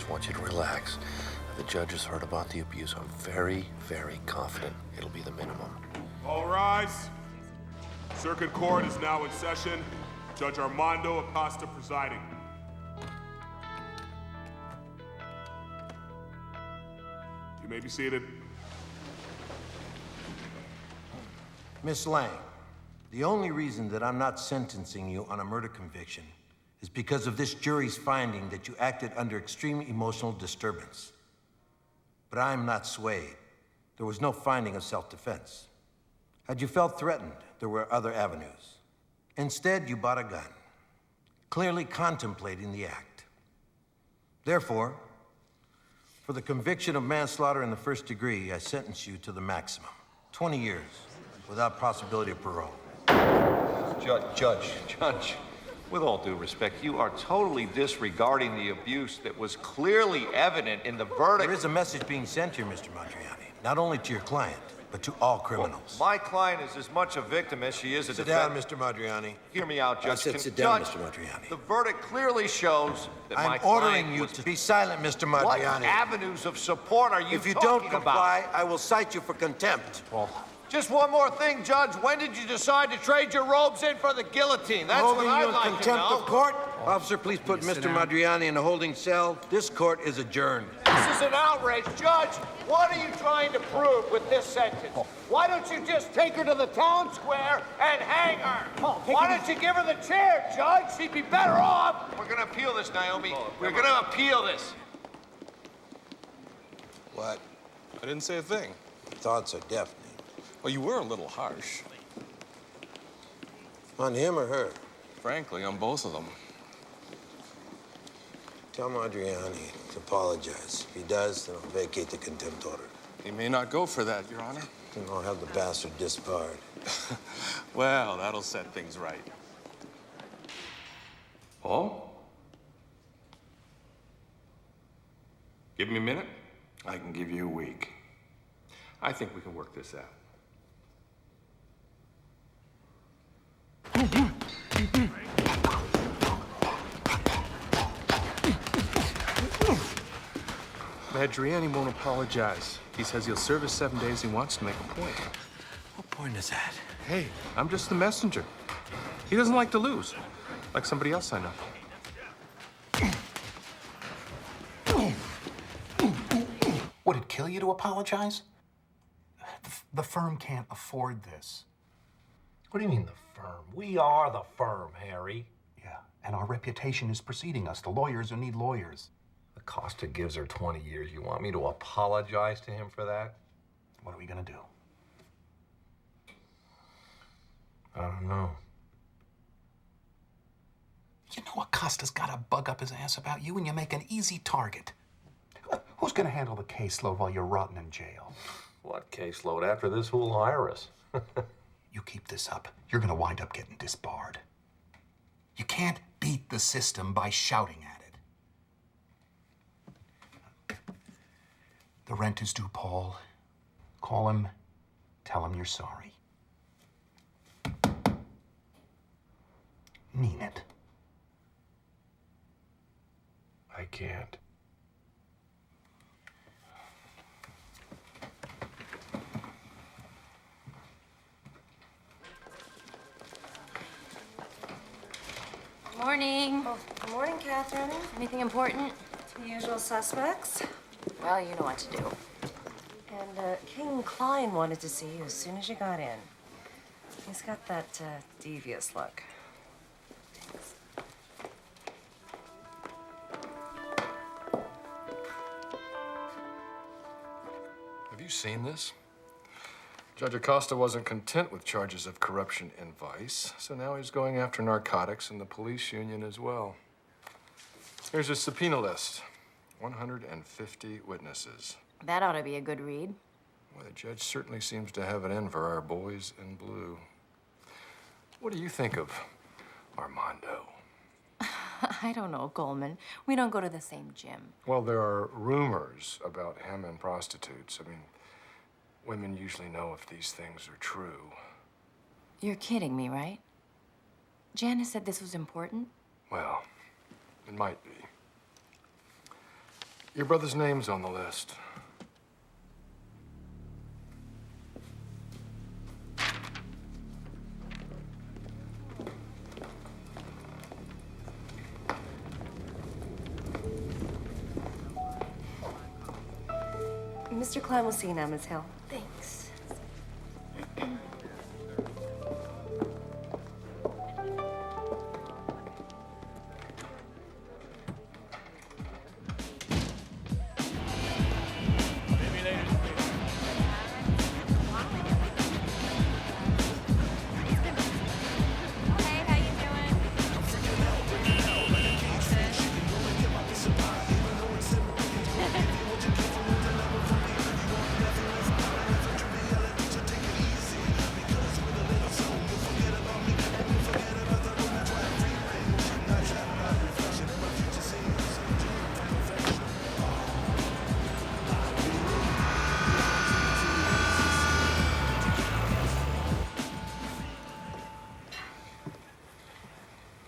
want you to relax. The judge has heard about the abuse. I'm very, very confident it'll be the minimum. All rise. Circuit Court is now in session. Judge Armando Acosta presiding. You may be seated. Miss Lang, the only reason that I'm not sentencing you on a murder conviction is because of this jury's finding that you acted under extreme emotional disturbance. But I am not swayed. There was no finding of self-defense. Had you felt threatened, there were other avenues. Instead, you bought a gun, clearly contemplating the act. Therefore, for the conviction of manslaughter in the first degree, I sentence you to the maximum, 20 years, without possibility of parole. Judge, with all due respect, you are totally disregarding the abuse that was clearly evident in the verdict. There is a message being sent here, Mr. Madriani, not only to your client, but to all criminals. Well, my client is as much a victim as she is a defendant. Sit down, Mr. Madriani. Hear me out, Judge. I said sit down, Mr. Madriani. The verdict clearly shows that my I'm client ordering you to be silent, Mr. Madriani. What avenues of support are you If you talking don't comply, about? I will cite you for contempt. Paul. Just one more thing, Judge. When did you decide to trade your robes in for the guillotine? That's Holding what I'd you in like to contempt know. of court? Officer, please put Mr. Madriani in a holding cell. This court is adjourned. This is an outrage. Judge, what are you trying to prove with this sentence? Why don't you just take her to the town square and hang her? Why don't you give her the chair, Judge? She'd be better off. We're gonna appeal this, Naomi. We're gonna appeal this. What? I didn't say a thing. Thoughts are deafening. Well, you were a little harsh. On him or her? Frankly, on both of them. Tell Madriani to apologize. If he does, then I'll vacate the contempt order. He may not go for that, Your Honor. Then I'll have the bastard disbarred. Well, that'll set things right. Paul? Give me a minute. I can give you a week. I think we can work this out. Madriani won't apologize. He says he'll serve his 7 days. He wants to make a point. What point is that? Hey, I'm just the messenger. He doesn't like to lose, like somebody else I know. Would it kill you to apologize? The firm can't afford this. What do you mean, the firm? We are the firm, Harry. Yeah, and our reputation is preceding us. The lawyers who need lawyers. Acosta gives her 20 years. You want me to apologize to him for that? What are we gonna do? I don't know. You know Acosta's got a bug up his ass about you, and you make an easy target. Who's gonna handle the caseload while you're rotting in jail? What caseload? After this, who'll hire us? You keep this up, you're gonna wind up getting disbarred. You can't beat the system by shouting at it. The rent is due, Paul. Call him, tell him you're sorry. Mean it. I can't. Morning. Oh, good morning, Catherine. Anything important? The usual suspects. Well, you know what to do. And King Klein wanted to see you as soon as you got in. He's got that devious look. Have you seen this? Judge Acosta wasn't content with charges of corruption and vice, so now he's going after narcotics and the police union as well. Here's a subpoena list. 150 witnesses. That ought to be a good read. Well, the judge certainly seems to have it in for our boys in blue. What do you think of Armando? I don't know, Coleman. We don't go to the same gym. Well, there are rumors about him and prostitutes. I mean, women usually know if these things are true. You're kidding me, right? Janice said this was important. Well, it might be. Your brother's name's on the list. Mr. Klein will see you now, Miss Hill. Thanks.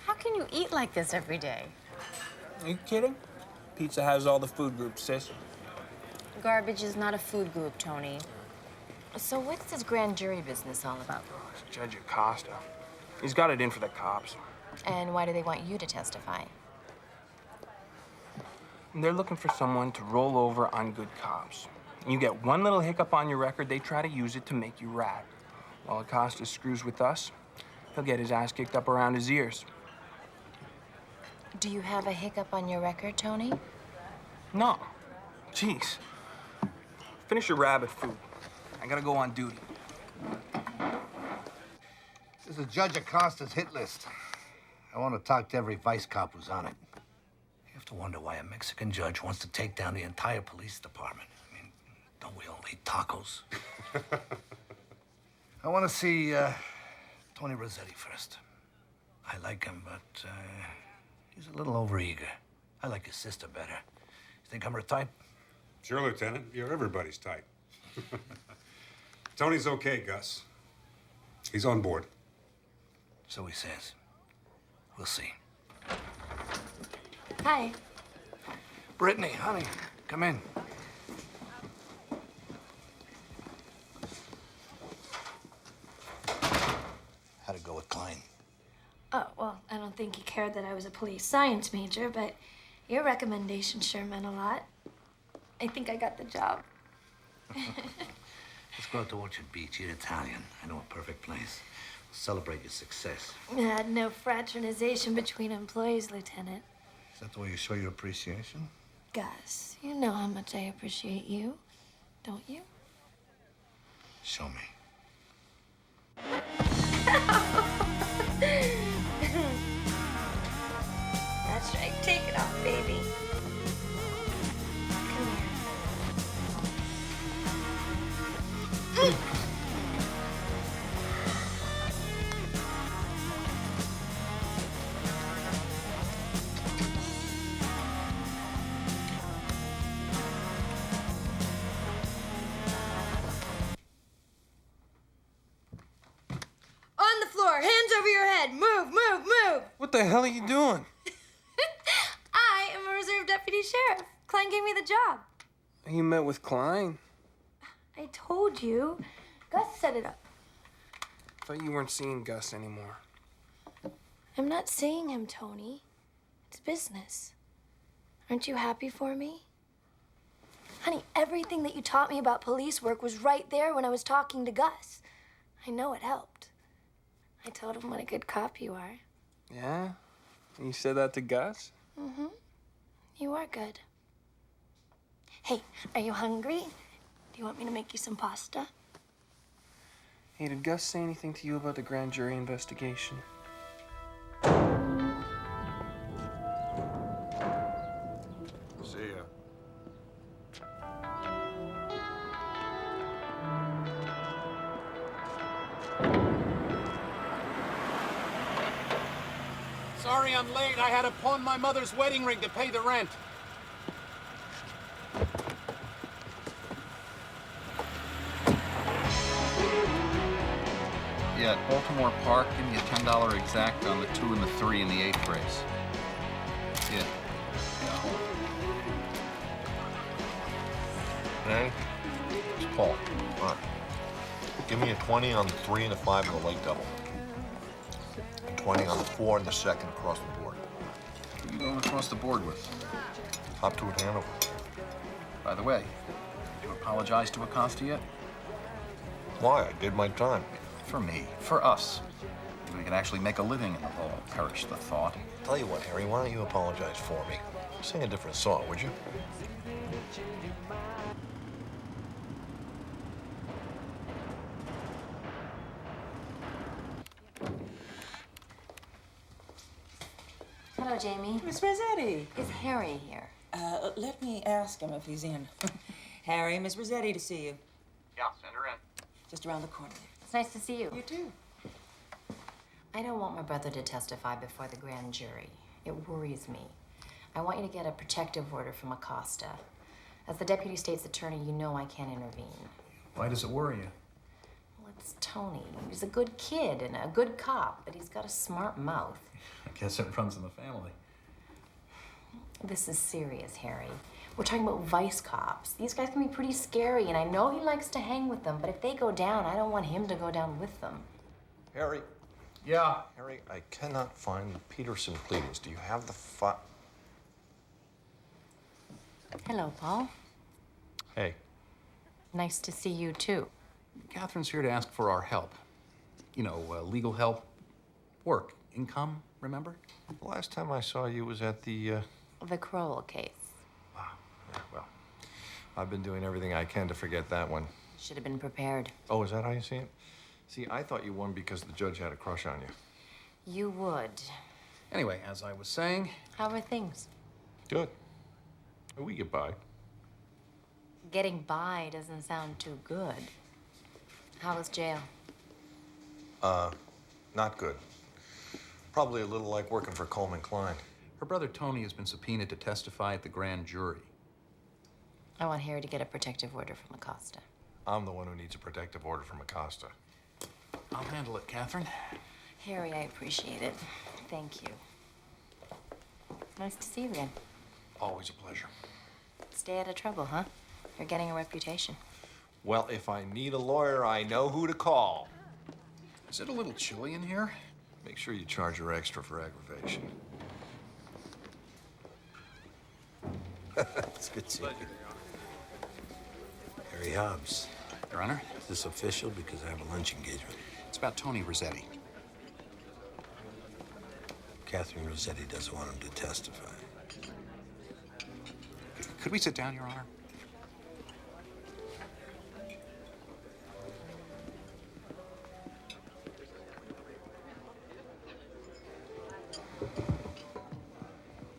How can you eat like this every day? Are you kidding? Pizza has all the food groups, sis. Garbage is not a food group, Tony. So what's this grand jury business all about? It's Judge Acosta. He's got it in for the cops. And why do they want you to testify? They're looking for someone to roll over on good cops. You get one little hiccup on your record, they try to use it to make you rat. While Acosta screws with us, he'll get his ass kicked up around his ears. Do you have a hiccup on your record, Tony? No. Jeez. Finish your rabbit food. I gotta go on duty. This is Judge Acosta's hit list. I want to talk to every vice cop who's on it. You have to wonder why a Mexican judge wants to take down the entire police department. I mean, don't we all eat tacos? I want to see Tony Rossetti first. I like him, but he's a little overeager. I like his sister better. You think I'm her type? Sure, Lieutenant. You're everybody's type. Tony's okay, Gus. He's on board. So he says. We'll see. Hi. Brittany, honey, come in. How'd it go with Klein? Oh, well, I don't think he cared that I was a police science major, but your recommendation sure meant a lot. I think I got the job. Let's go out to Orchard Beach, eat Italian. I know a perfect place. Celebrate your success. No fraternization between employees, Lieutenant. Is that the way you show your appreciation? Gus, you know how much I appreciate you, don't you? Show me. That's right. Take it off, baby. Come here. On the floor, hands over your head. Move, move, move. What the hell are you doing? I am a reserve deputy sheriff. Klein gave me the job. You met with Klein? I told you. Gus set it up. I thought you weren't seeing Gus anymore. I'm not seeing him, Tony. It's business. Aren't you happy for me? Honey, everything that you taught me about police work was right there when I was talking to Gus. I know it helped. I told him what a good cop you are. Yeah? You said that to Gus? Mm-hmm. You are good. Hey, are you hungry? Do you want me to make you some pasta? Hey, did Gus say anything to you about the grand jury investigation? See ya. Sorry I'm late. I had to pawn my mother's wedding ring to pay the rent. Yeah, at Baltimore Park, give me a $10 exact on the 2 and the 3 in the 8th race. Yeah. Hey, it's Paul. All right. Give me a 20 on the 3 and a 5 on the late double. And 20 on the 4 and the second across the board. Who are you going across the board with? Hop to it, Hanover. By the way, you apologize to Acosta yet? Why? I did my time. For me, for us. We can actually make a living in the law. Perish the thought. Tell you what, Harry, why don't you apologize for me? Sing a different song, would you? Hello, Jamie. Miss Rossetti. Is Harry here? Let me ask him if he's in. Harry, Miss Rossetti to see you. Yeah, send her in. Just around the corner. It's nice to see you. You too. I don't want my brother to testify before the grand jury. It worries me. I want you to get a protective order from Acosta. As the deputy state's attorney, you know I can't intervene. Why does it worry you? Well, it's Tony. He's a good kid and a good cop, but he's got a smart mouth. I guess it runs in the family. This is serious, Harry. We're talking about vice cops. These guys can be pretty scary, and I know he likes to hang with them, but if they go down, I don't want him to go down with them. Harry. Yeah? Harry, I cannot find the Peterson pleadings. Do you have the file? Hello, Paul. Hey. Nice to see you, too. Catherine's here to ask for our help. You know, legal help, work, income, remember? The last time I saw you was at the Kroll case. Wow. Yeah, well, I've been doing everything I can to forget that one. Should have been prepared. Oh, is that how you see it? See, I thought you won because the judge had a crush on you. You would. Anyway, as I was saying... How are things? Good. We get by. Getting by doesn't sound too good. How was jail? Not good. Probably a little like working for Coleman Klein. Her brother Tony has been subpoenaed to testify at the grand jury. I want Harry to get a protective order from Acosta. I'm the one who needs a protective order from Acosta. I'll handle it, Catherine. Harry, I appreciate it. Thank you. Nice to see you again. Always a pleasure. Stay out of trouble, huh? You're getting a reputation. Well, if I need a lawyer, I know who to call. Is it a little chilly in here? Make sure you charge her extra for aggravation. It's good to see you. Harry Hobbs. Your Honor? Is this official? Because I have a lunch engagement. It's about Tony Rossetti. Catherine Rossetti doesn't want him to testify. Could we sit down, Your Honor?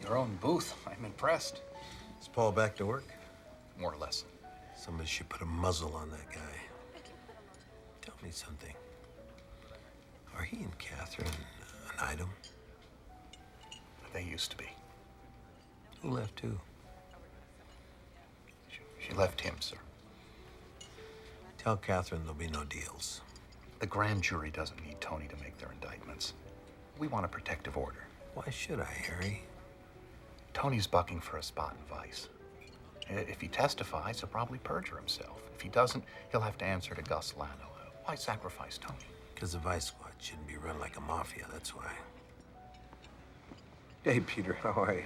Your own booth. I'm impressed. Is Paul back to work? More or less. Somebody should put a muzzle on that guy. Tell me something. Are he and Catherine an item? They used to be. Who left who? She left him, sir. Tell Catherine there'll be no deals. The grand jury doesn't need Tony to make their indictments. We want a protective order. Why should I, Harry? Tony's bucking for a spot in Vice. If he testifies, he'll probably perjure himself. If he doesn't, he'll have to answer to Gus Lano. Why sacrifice Tony? Because the Vice Squad shouldn't be run like a mafia, that's why. Hey, Peter, how are you?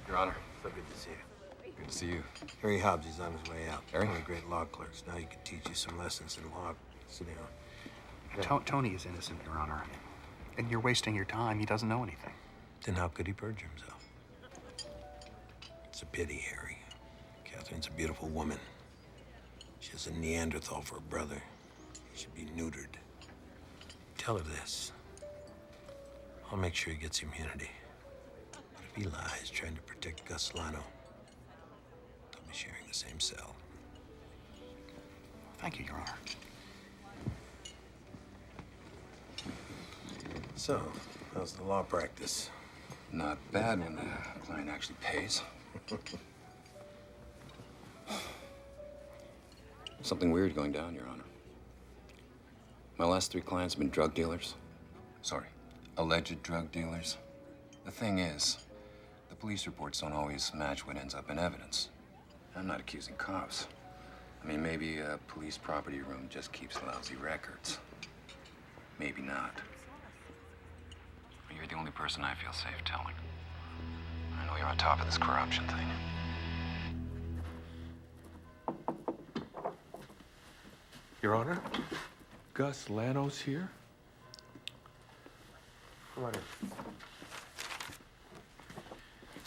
Your Honor. So good to see you. Good to see you. Harry Hobbs, he's on his way out. Harry? One of the great law clerks. Now he can teach you some lessons in law. Sit down. Tony is innocent, Your Honor. And you're wasting your time. He doesn't know anything. Then how could he perjure himself? It's a pity, Harry. Catherine's a beautiful woman. She has a Neanderthal for a brother. He should be neutered. Tell her this. I'll make sure he gets immunity. But if he lies trying to protect Gus Lano, they'll be sharing the same cell. Thank you, Your Honor. So, how's the law practice? Not bad when the client actually pays. Something weird going down, Your Honor. My last 3 clients have been drug dealers. Sorry, alleged drug dealers. The thing is, the police reports don't always match what ends up in evidence. I'm not accusing cops. I mean, maybe a police property room just keeps lousy records. Maybe not. But you're the only person I feel safe telling. I know you're on top of this corruption thing. Your Honor, Gus Lano's here. Come on in.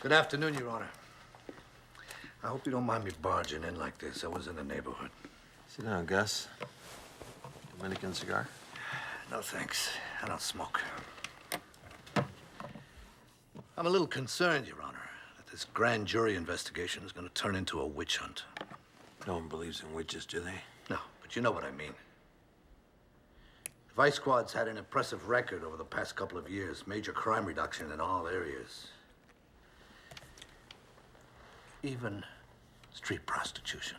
Good afternoon, Your Honor. I hope you don't mind me barging in like this. I was in the neighborhood. Sit down, Gus. Dominican cigar? No, thanks. I don't smoke. I'm a little concerned, Your Honor, that this grand jury investigation is going to turn into a witch hunt. No one believes in witches, do they? No, but you know what I mean. The Vice Squad's had an impressive record over the past couple of years. Major crime reduction in all areas. Even street prostitution.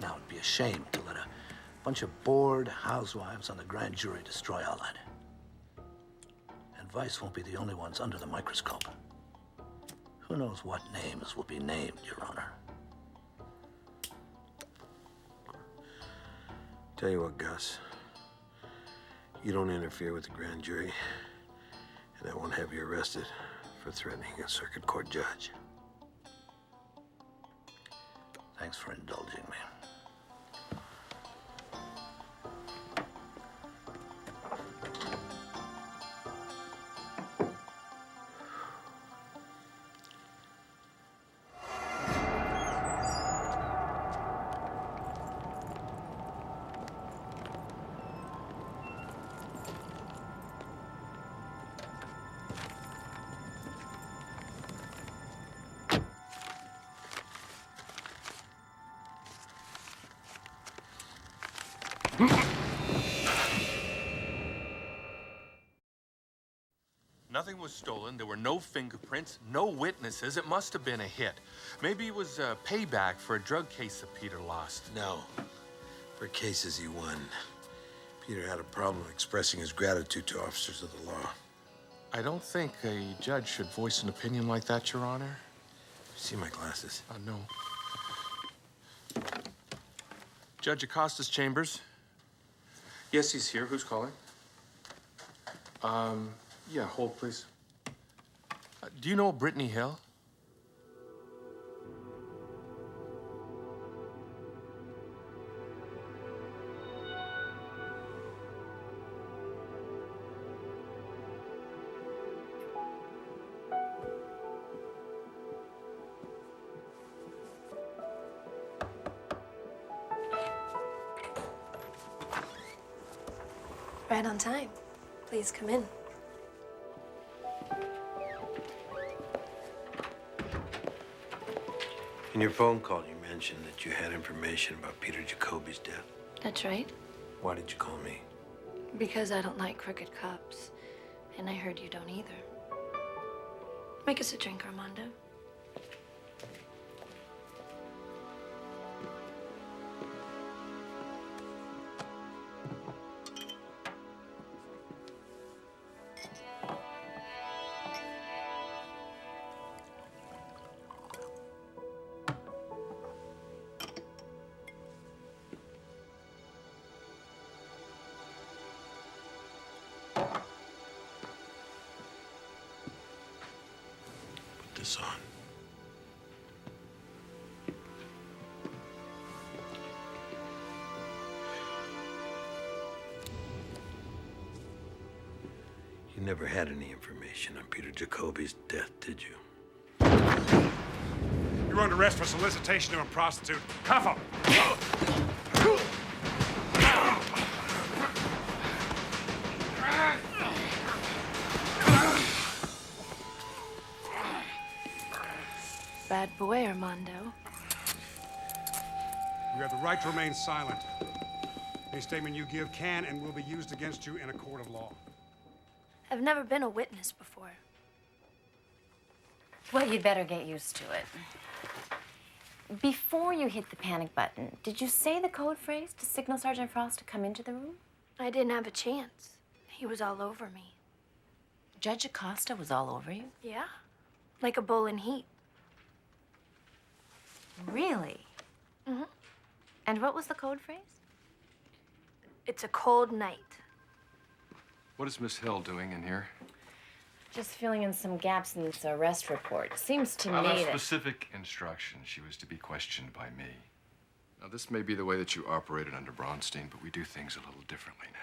Now, it'd be a shame to let a bunch of bored housewives on the grand jury destroy all that. And Vice won't be the only ones under the microscope. Who knows what names will be named, Your Honor? Tell you what, Gus. You don't interfere with the grand jury, and I won't have you arrested for threatening a circuit court judge. Thanks for indulging me. Nothing was stolen. There were no fingerprints, no witnesses. It must have been a hit. Maybe it was payback for a drug case that Peter lost. No. For cases he won. Peter had a problem expressing his gratitude to officers of the law. I don't think a judge should voice an opinion like that, Your Honor. See my glasses? No. Judge Acosta's chambers. Yes, he's here. Who's calling? Yeah, hold, please. Do you know Brittany Hill? Right on time. Please come in. In your phone call, you mentioned that you had information about Peter Jacoby's death. That's right. Why did you call me? Because I don't like crooked cops. And I heard you don't either. Make us a drink, Armando. This on. You never had any information on Peter Jacoby's death, did you? You're under arrest for solicitation of a prostitute. Cuff him! Bad boy, Armando. You have the right to remain silent. Any statement you give can and will be used against you in a court of law. I've never been a witness before. Well, you'd better get used to it. Before you hit the panic button, did you say the code phrase to signal Sergeant Frost to come into the room? I didn't have a chance. He was all over me. Judge Acosta was all over you? Yeah, like a bull in heat. Really? Mm-hmm. And what was the code phrase? It's a cold night. What is Miss Hill doing in here? Just filling in some gaps in this arrest report. Seems to I me left that... specific instructions. She was to be questioned by me. Now, this may be the way that you operated under Bronstein, but we do things a little differently now.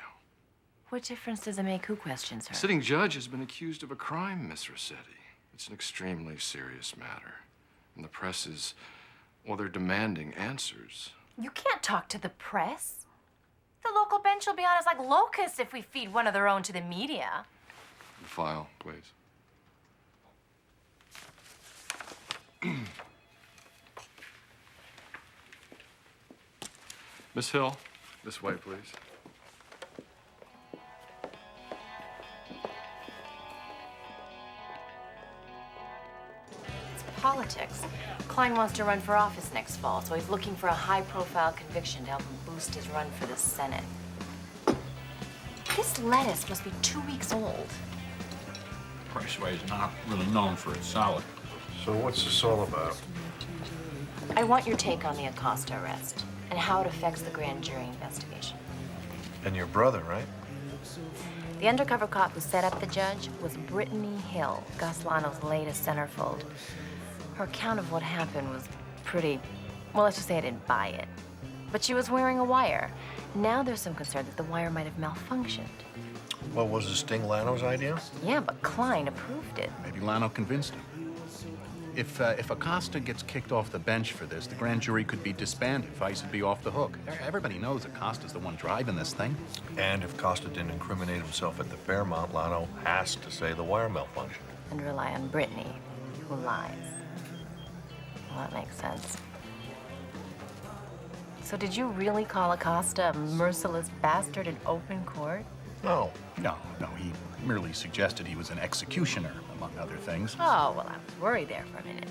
What difference does it make who questions her? The sitting judge has been accused of a crime, Miss Rossetti. It's an extremely serious matter. And the press is, well, they're demanding answers. You can't talk to the press. The local bench will be on us like locusts if we feed one of their own to the media. The file, please. Miss Hill, this way, please. It's politics. Klein wants to run for office next fall, so he's looking for a high-profile conviction to help him boost his run for the Senate. This lettuce must be 2 weeks old. Priceway is not really known for its salad. So what's this all about? I want your take on the Acosta arrest and how it affects the grand jury investigation. And your brother, right? The undercover cop who set up the judge was Brittany Hill, Gus Lano's latest centerfold. Her account of what happened was pretty, well, let's just say I didn't buy it. But she was wearing a wire. Now there's some concern that the wire might have malfunctioned. What was the Sting Lano's idea? Yeah, but Klein approved it. Maybe Lano convinced him. If Acosta gets kicked off the bench for this, the grand jury could be disbanded. Vice would be off the hook. Everybody knows Acosta's the one driving this thing. And if Costa didn't incriminate himself at the Fairmount, Lano has to say the wire malfunctioned. And rely on Brittany, who lies. Well, that makes sense. So did you really call Acosta a merciless bastard in open court? No. No, he merely suggested he was an executioner, among other things. Oh, well, I was worried there for a minute.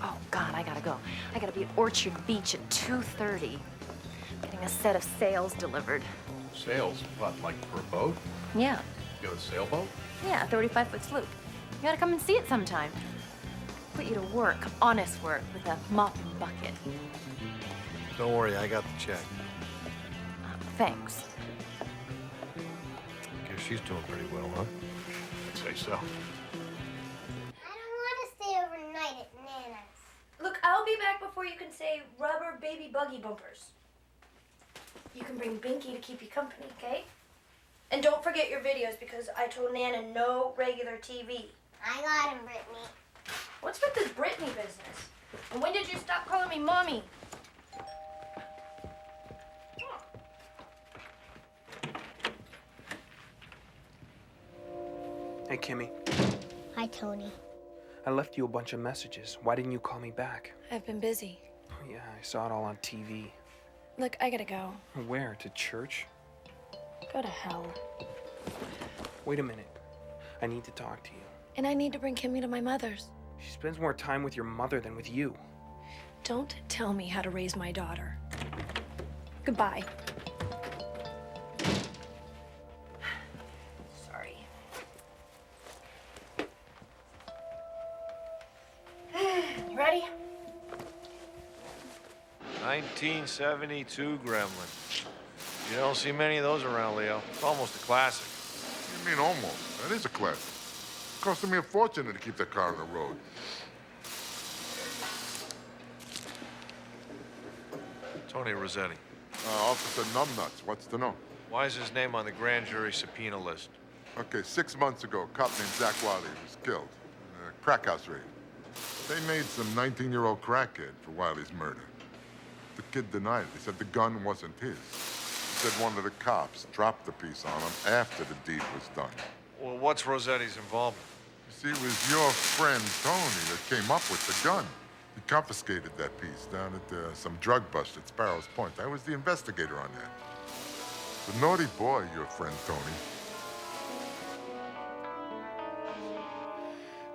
Oh, God, I gotta go. I gotta be at Orchard Beach at 2:30. Getting a set of sails delivered. Sails? What, like for a boat? Yeah. You got a sailboat? Yeah, a 35-foot sloop. You gotta come and see it sometime. Put you to work, honest work, with a mop and bucket. Don't worry, I got the check. Thanks. Guess she's doing pretty well, huh? I'd say so. I don't want to stay overnight at Nana's. Look, I'll be back before you can say rubber baby buggy bumpers. You can bring Binky to keep you company, okay? And don't forget your videos because I told Nana no regular TV. I got him, Brittany. What's with this Brittany business? And when did you stop calling me mommy? Hey, Kimmy. Hi, Tony. I left you a bunch of messages. Why didn't you call me back? I've been busy. Oh, yeah, I saw it all on TV. Look, I gotta go. Where? To church? Go to hell. Wait a minute. I need to talk to you. And I need to bring Kimmy to my mother's. She spends more time with your mother than with you. Don't tell me how to raise my daughter. Goodbye. Sorry. You ready? 1972 Gremlin. You don't see many of those around, Leo. It's almost a classic. What do you mean almost? That is a classic. It costed me a fortune to keep that car on the road. Tony Rossetti. Officer Numbnuts, what's to know? Why is his name on the grand jury subpoena list? Okay, 6 months ago, a cop named Zach Wiley was killed in a crack house raid. They made some 19-year-old crackhead for Wiley's murder. The kid denied it. They said the gun wasn't his. He said one of the cops dropped the piece on him after the deed was done. Well, what's Rossetti's involvement? You see, it was your friend Tony that came up with the gun. He confiscated that piece down at some drug bust at Sparrows Point. I was the investigator on that. The naughty boy, your friend Tony.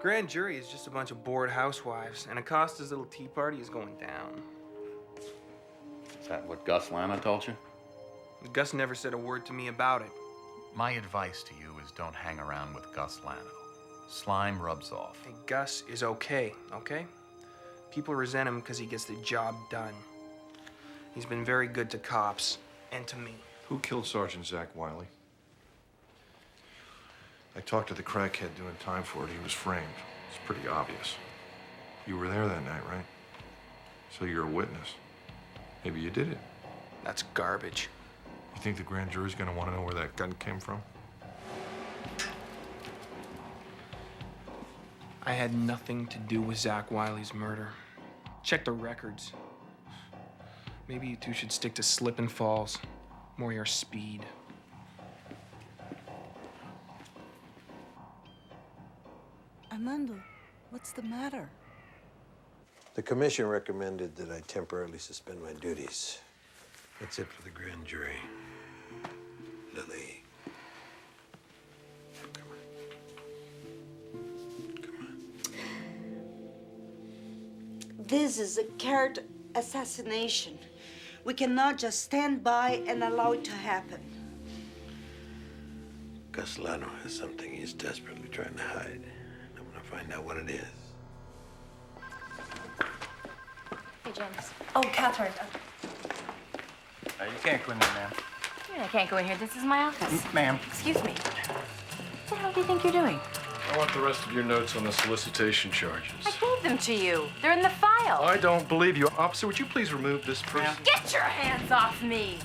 Grand jury is just a bunch of bored housewives, and Acosta's little tea party is going down. Is that what Gus Lano told you? Gus never said a word to me about it. My advice to you is don't hang around with Gus Lano. Slime rubs off. Hey, Gus is okay, okay? People resent him because he gets the job done. He's been very good to cops and to me. Who killed Sergeant Zach Wiley? I talked to the crackhead doing time for it. He was framed. It's pretty obvious. You were there that night, right? So you're a witness. Maybe you did it. That's garbage. You think the grand jury's gonna want to know where that gun came from? I had nothing to do with Zach Wiley's murder. Check the records. Maybe you two should stick to slip and falls. More your speed. Armando, what's the matter? The commission recommended that I temporarily suspend my duties. That's it for the grand jury. Lily. This is a character assassination. We cannot just stand by and allow it to happen. Gus Lano has something he's desperately trying to hide. I'm gonna find out what it is. Hey, James. Oh, Catherine. You can't go in there, ma'am. Yeah, I can't go in here. This is my office. Ma'am. Excuse me. What the hell do you think you're doing? I want the rest of your notes on the solicitation charges. I gave them to you. They're in the file. I don't believe you. Officer, would you please remove this person? Get your hands off me.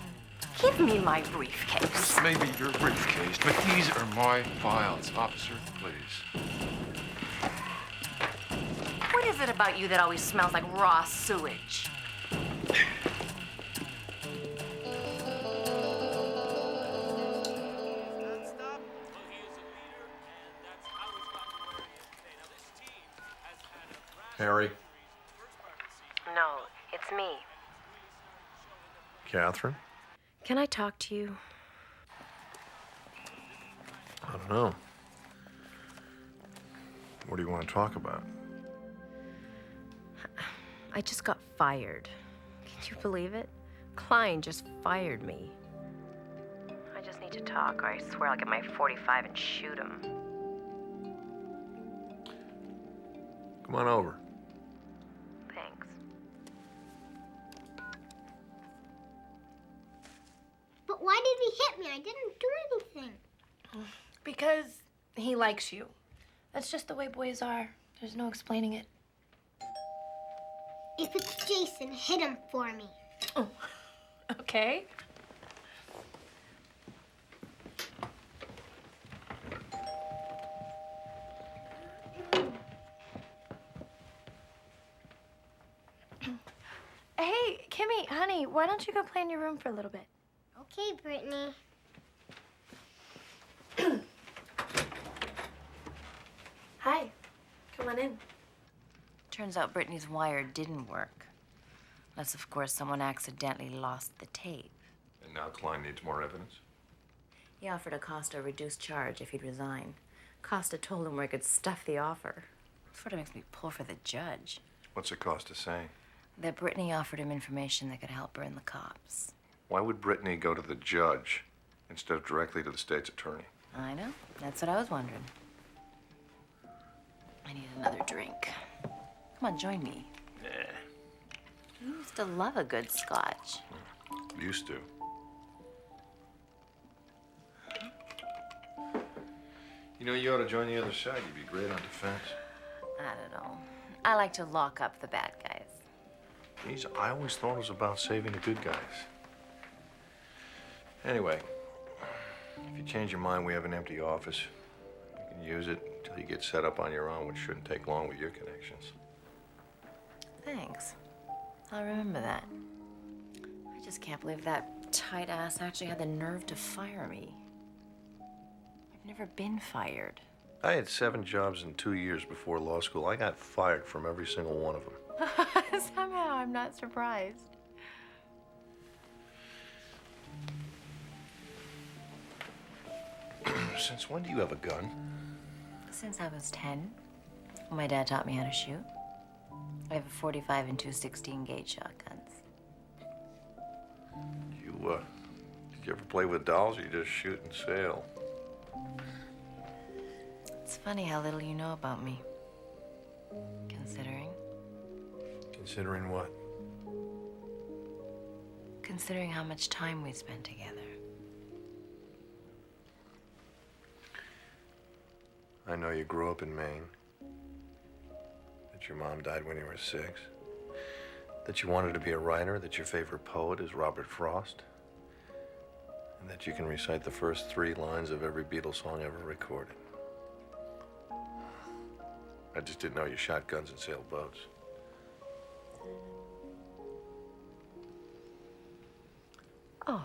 Give me my briefcase. This may be your briefcase, but these are my files. Officer, please. What is it about you that always smells like raw sewage? Harry. No, it's me. Catherine? Can I talk to you? I don't know. What do you want to talk about? I just got fired. Can you believe it? Klein just fired me. I just need to talk, or I swear I'll get my .45 and shoot him. Come on over. Thanks. But why did he hit me? I didn't do anything. Because he likes you. That's just the way boys are. There's no explaining it. If it's Jason, hit him for me. Oh, okay. Hey, Kimmy, honey, why don't you go play in your room for a little bit? Okay, Brittany. Hi, come on in. Turns out Brittany's wire didn't work. Unless, of course, someone accidentally lost the tape. And now Klein needs more evidence? He offered Acosta a reduced charge if he'd resign. Acosta told him where he could stuff the offer. Sort of makes me pull for the judge. What's Acosta saying? That Brittany offered him information that could help her in the cops. Why would Brittany go to the judge instead of directly to the state's attorney? I know. That's what I was wondering. I need another drink. Come on, join me. You used to love a good scotch. Used to. You know, you ought to join the other side. You'd be great on defense. I don't know. I like to lock up the bad guys. Geez, I always thought it was about saving the good guys. Anyway, if you change your mind, we have an empty office. You can use it until you get set up on your own, which shouldn't take long with your connections. Thanks. I'll remember that. I just can't believe that tight ass actually had the nerve to fire me. I've never been fired. I had 7 jobs in 2 years before law school. I got fired from every single one of them. Somehow I'm not surprised. Since when do you have a gun? Since I was 10, my dad taught me how to shoot. I have a .45 and 2 16-gauge shotguns. Did you ever play with dolls or you just shoot and sail? It's funny how little you know about me. Considering. Considering what? considering how much time we spent together. I know you grew up in Maine, that your mom died when you were 6, that you wanted to be a writer, that your favorite poet is Robert Frost, and that you can recite the first 3 lines of every Beatles song ever recorded. I just didn't know you shot guns and sailed boats. Oh.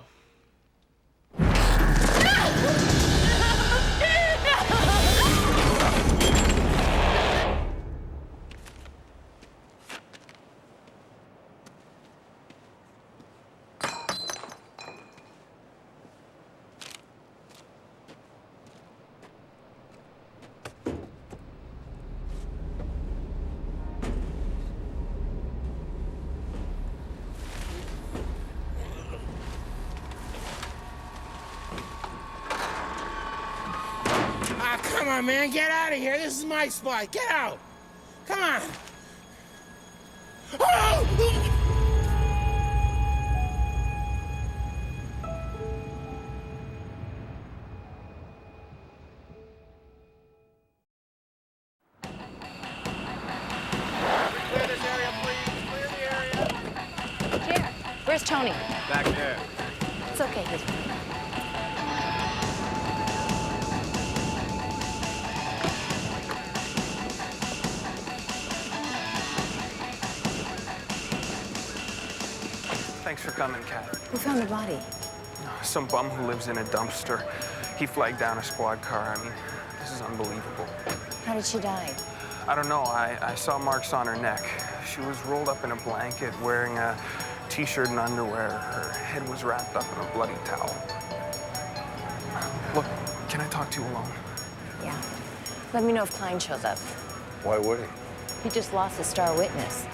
Come on, man, get out of here. This is my spot. Get out. Come on. Oh! Clear this area, please. Clear the area. Jared, where's Tony? Back there. It's okay, he's fine. Thanks for coming, Kat. Who found the body? Some bum who lives in a dumpster. He flagged down a squad car. I mean, this is unbelievable. How did she die? I don't know. I saw marks on her neck. She was rolled up in a blanket, wearing a t-shirt and underwear. Her head was wrapped up in a bloody towel. Look, can I talk to you alone? Yeah. Let me know if Klein shows up. Why would he? He just lost his star witness.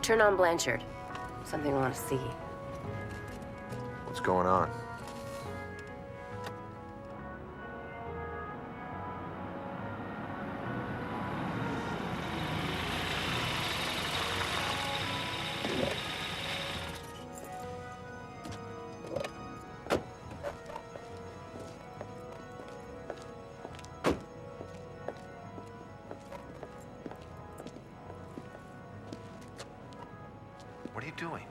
Turn on Blanchard. Something I want to see. What's going on? What are you doing?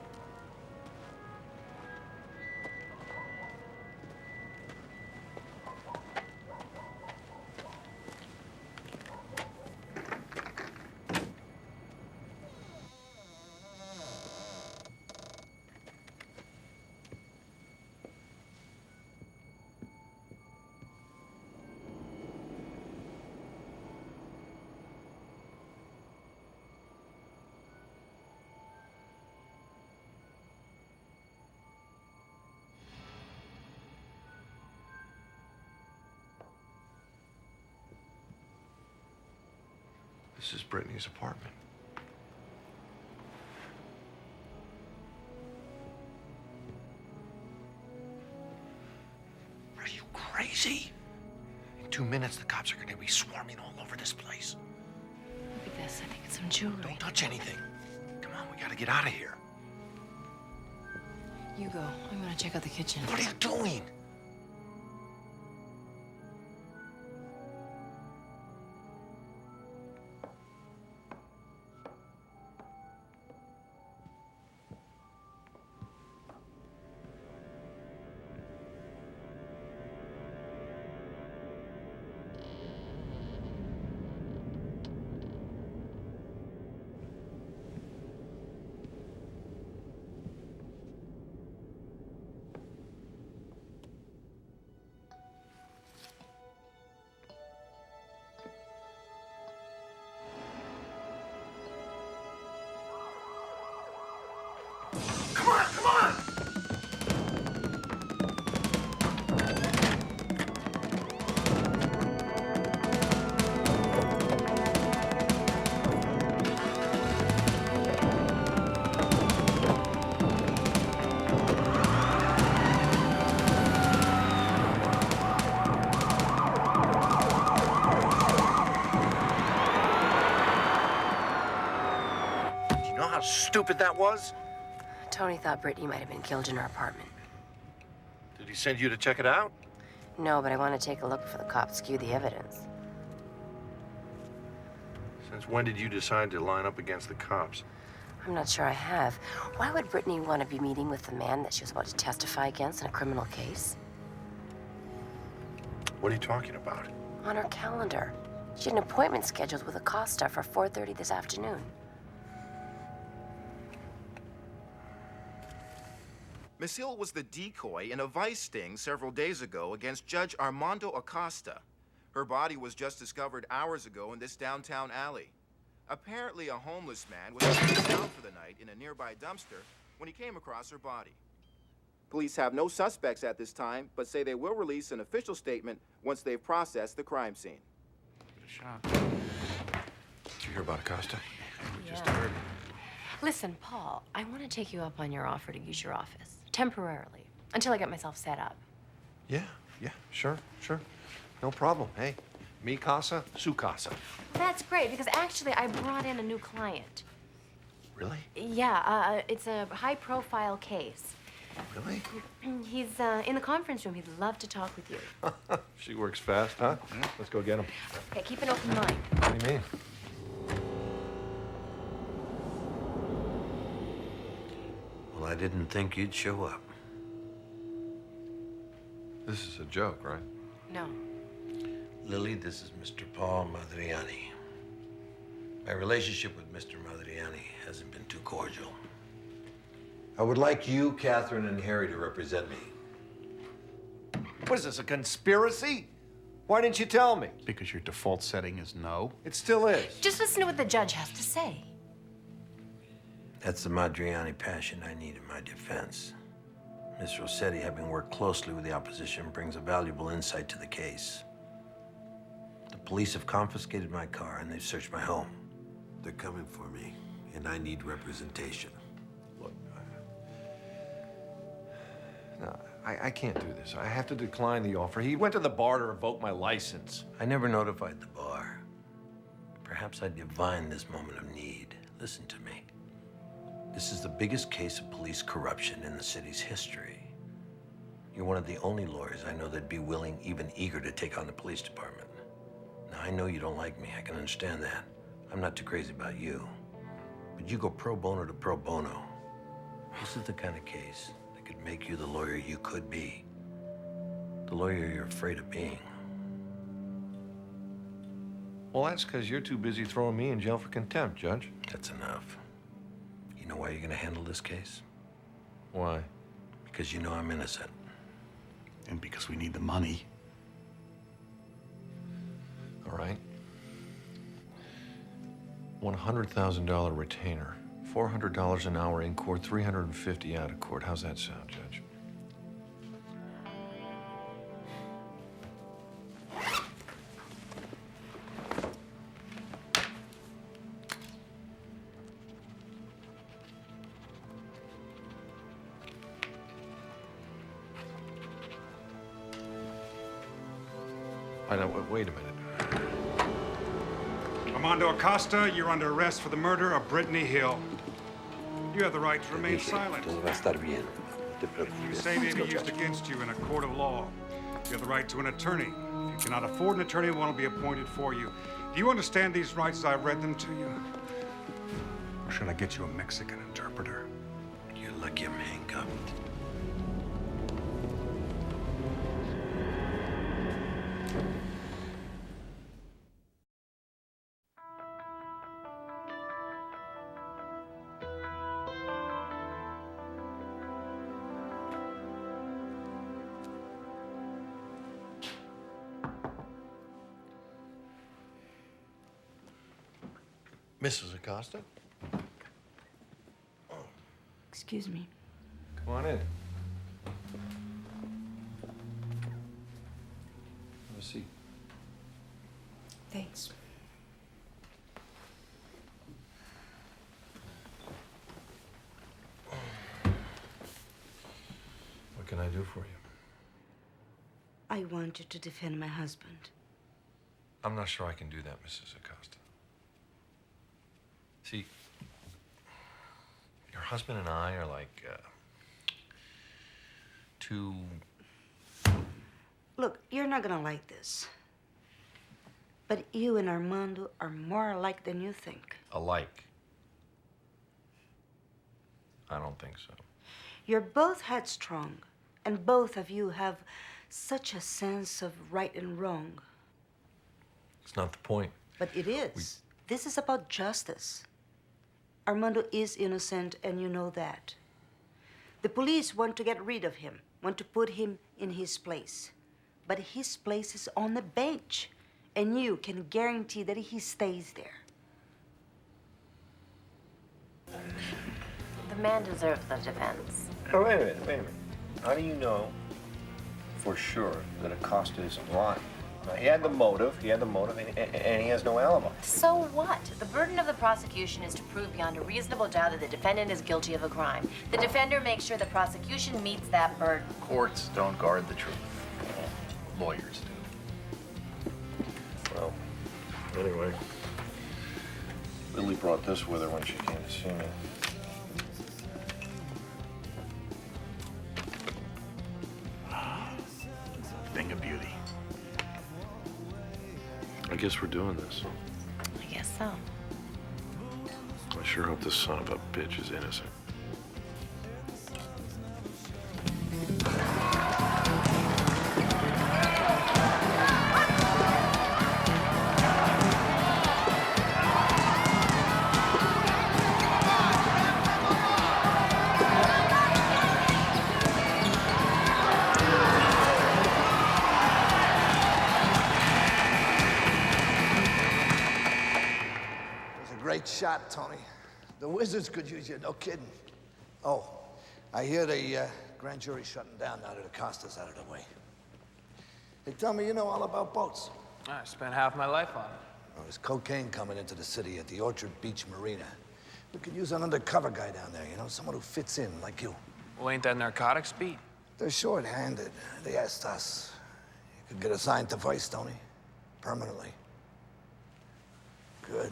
This is Brittany's apartment. Are you crazy? In 2 minutes, the cops are going to be swarming all over this place. Look at this. I think it's some jewelry. Don't touch anything. Come on, we got to get out of here. You go. I'm gonna check out the kitchen. What are you doing? how stupid that was? Tony thought Brittany might have been killed in her apartment. Did he send you to check it out? No, but I want to take a look before the cops skew the evidence. Since when did you decide to line up against the cops? I'm not sure I have. Why would Brittany want to be meeting with the man that she was about to testify against in a criminal case? What are you talking about? On her calendar. She had an appointment scheduled with Acosta for 4:30 this afternoon. Miss Hill was the decoy in a vice sting several days ago against Judge Armando Acosta. Her body was just discovered hours ago in this downtown alley. Apparently, a homeless man was sitting down for the night in a nearby dumpster when he came across her body. Police have no suspects at this time, but say they will release an official statement once they've processed the crime scene. Did you hear about Acosta? We just heard. Listen, Paul, I want to take you up on your offer to use your office, temporarily, until I get myself set up. Yeah, sure. No problem. Hey, mi casa, su casa. That's great, because actually I brought in a new client. Really? Yeah, it's a high-profile case. Really? He's in the conference room. He'd love to talk with you. She works fast, huh? Let's go get him. Okay, keep an open mind. What do you mean? Well, I didn't think you'd show up. This is a joke, right? No. Lily, this is Mr. Paul Madriani. My relationship with Mr. Madriani hasn't been too cordial. I would like you, Catherine, and Harry to represent me. What is this, a conspiracy? Why didn't you tell me? Because your default setting is no. It still is. Just listen to what the judge has to say. That's the Madriani passion I need in my defense. Miss Rossetti, having worked closely with the opposition, brings a valuable insight to the case. The police have confiscated my car and they've searched my home. They're coming for me, and I need representation. Look, no, I can't do this. I have to decline the offer. He went to the bar to revoke my license. I never notified the bar. Perhaps I divined this moment of need. Listen to me. This is the biggest case of police corruption in the city's history. You're one of the only lawyers I know that'd be willing, even eager, to take on the police department. Now, I know you don't like me. I can understand that. I'm not too crazy about you. But you go pro bono to pro bono. This is the kind of case that could make you the lawyer you could be. The lawyer you're afraid of being. Well, that's because you're too busy throwing me in jail for contempt, Judge. That's enough. You know why you're gonna handle this case? Why? Because you know I'm innocent. And because we need the money. All right. $100,000 retainer, $400 an hour in court, $350 out of court. How's that sound, Judge? Wait a minute. Armando Acosta, you're under arrest for the murder of Brittany Hill. You have the right to remain silent. Todo va a estar bien. No te You preocupes. say may Let's be go, used Judge. against you in a court of law. You have the right to an attorney. If you cannot afford an attorney, one will be appointed for you. Do you understand these rights as I read them to you? Or should I get you a Mexican interpreter? You're lucky I'm handcuffed. Mrs. Acosta? Excuse me. Come on in. Have a seat. Thanks. What can I do for you? I want you to defend my husband. I'm not sure I can do that, Mrs. Acosta. See, Your husband and I are like two. Look, you're not gonna like this. But you and Armando are more alike than you think. Alike. I don't think so. You're both headstrong, and both of you have such a sense of right and wrong. It's not the point. But it is. This is about justice. Armando is innocent, and you know that. The police want to get rid of him, want to put him in his place. But his place is on the bench, and you can guarantee that he stays there. The man deserves the defense. Oh, wait a minute. How do you know for sure that Acosta isn't lying? He had the motive, and he has no alibi. So what? The burden of the prosecution is to prove beyond a reasonable doubt that the defendant is guilty of a crime. The defender makes sure the prosecution meets that burden. Courts don't guard the truth. Lawyers do. Well, anyway, Lily brought this with her when she came to see me. Thing of beauty. I guess we're doing this. I guess so. I sure hope this son of a bitch is innocent. Great shot, Tony. The Wizards could use you, no kidding. Oh, I hear the grand jury's shutting down now that Acosta's out of the way. They tell me you know all about boats. I spent half my life on it. Oh, there's cocaine coming into the city at the Orchard Beach Marina. We could use an undercover guy down there, you know, someone who fits in, like you. Well, ain't that narcotics beat? They're short-handed. They asked us. You could get assigned to Vice, Tony. Permanently. Good.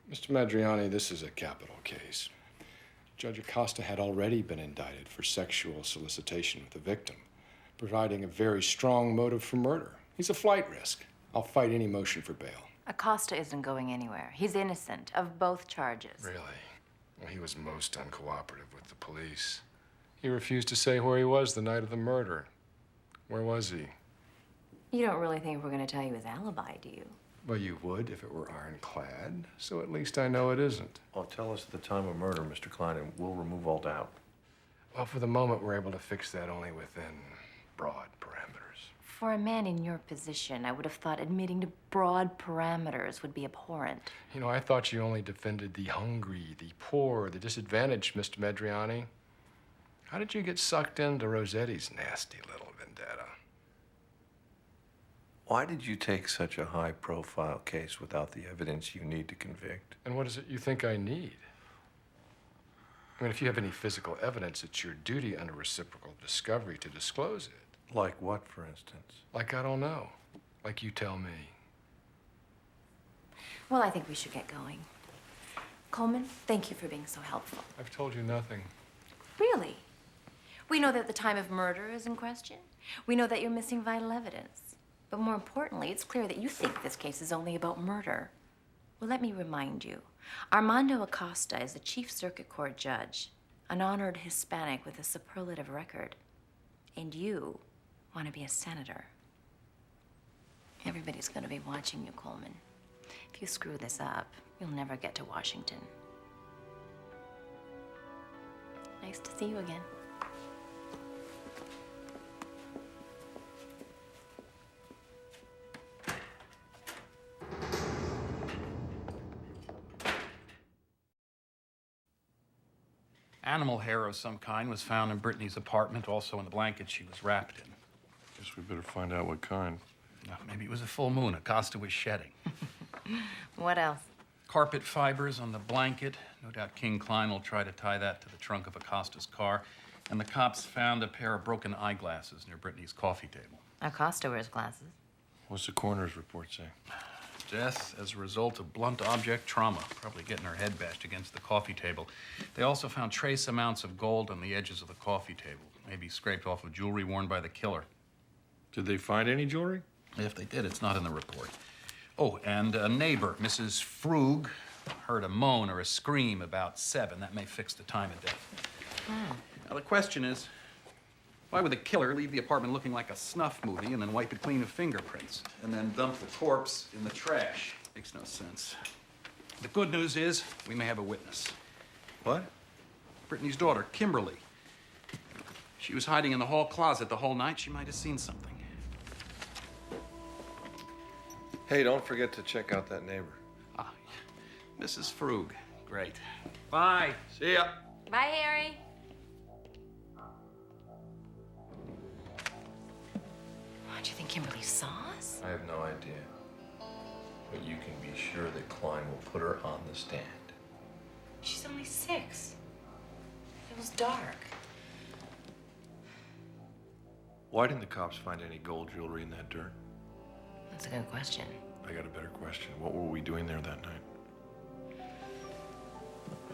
Mr. Madriani, this is a capital case. Judge Acosta had already been indicted for sexual solicitation of the victim, providing a very strong motive for murder. He's a flight risk. I'll fight any motion for bail. Acosta isn't going anywhere. He's innocent of both charges. Really? Well, he was most uncooperative with the police. He refused to say where he was the night of the murder. Where was he? You don't really think we're going to tell you his alibi, do you? Well, you would if it were ironclad, so at least I know it isn't. Well, tell us the time of murder, Mr. Klein, and we'll remove all doubt. Well, for the moment, we're able to fix that only within broad parameters. For a man in your position, I would have thought admitting to broad parameters would be abhorrent. You know, I thought you only defended the hungry, the poor, the disadvantaged, Mr. Madriani. How did you get sucked into Rossetti's nasty little vendetta? Why did you take such a high-profile case without the evidence you need to convict? And what is it you think I need? I mean, if you have any physical evidence, it's your duty under reciprocal discovery to disclose it. Like what, for instance? Like I don't know. Like you tell me. Well, I think we should get going. Coleman, thank you for being so helpful. I've told you nothing. Really? We know that the time of murder is in question. We know that you're missing vital evidence. But more importantly, it's clear that you think this case is only about murder. Well, let me remind you, Armando Acosta is a Chief Circuit Court judge, an honored Hispanic with a superlative record. And you want to be a senator. Everybody's going to be watching you, Coleman. If you screw this up, you'll never get to Washington. Nice to see you again. Animal hair of some kind was found in Brittany's apartment, also in the blanket she was wrapped in. Guess we better find out what kind. Maybe it was a full moon. Acosta was shedding. What else? Carpet fibers on the blanket. No doubt King Klein will try to tie that to the trunk of Acosta's car. And the cops found a pair of broken eyeglasses near Brittany's coffee table. Acosta wears glasses. What's the coroner's report say? death as a result of blunt object trauma, probably getting her head bashed against the coffee table. They also found trace amounts of gold on the edges of the coffee table, maybe scraped off of jewelry worn by the killer. Did they find any jewelry? If they did, it's not in the report. Oh, and a neighbor, Mrs. Frug, heard a moan or a scream about 7. That may fix the time of death. Now, the question is, why would the killer leave the apartment looking like a snuff movie and then wipe it clean of fingerprints and then dump the corpse in the trash? Makes no sense. The good news is we may have a witness. What? Brittany's daughter, Kimberly. She was hiding in the hall closet the whole night. She might have seen something. Hey, don't forget to check out that neighbor. Ah, Mrs. Frug. Great. Bye. See ya. Bye, Harry. Do you think Kimberly saw us? I have no idea. But you can be sure that Klein will put her on the stand. She's only 6. It was dark. Why didn't the cops find any gold jewelry in that dirt? That's a good question. I got a better question. What were we doing there that night?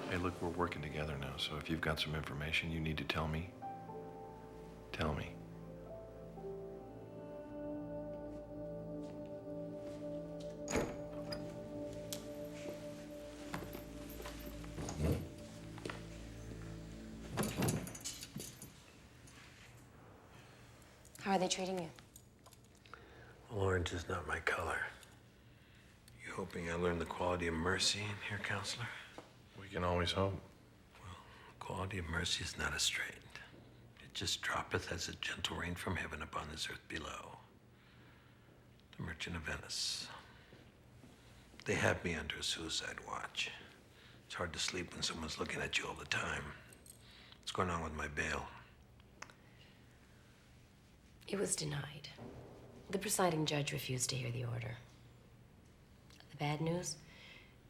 Hey, look, we're working together now, so if you've got some information you need to tell me, tell me. How are they treating you? Orange is not my color. You hoping I learn the quality of mercy in here, counselor? We can always hope. Quality of mercy is not a strain. It just droppeth as a gentle rain from heaven upon this earth below. The Merchant of Venice. They have me under a suicide watch. It's hard to sleep when someone's looking at you all the time. What's going on with my bail? It was denied. The presiding judge refused to hear the order. The bad news?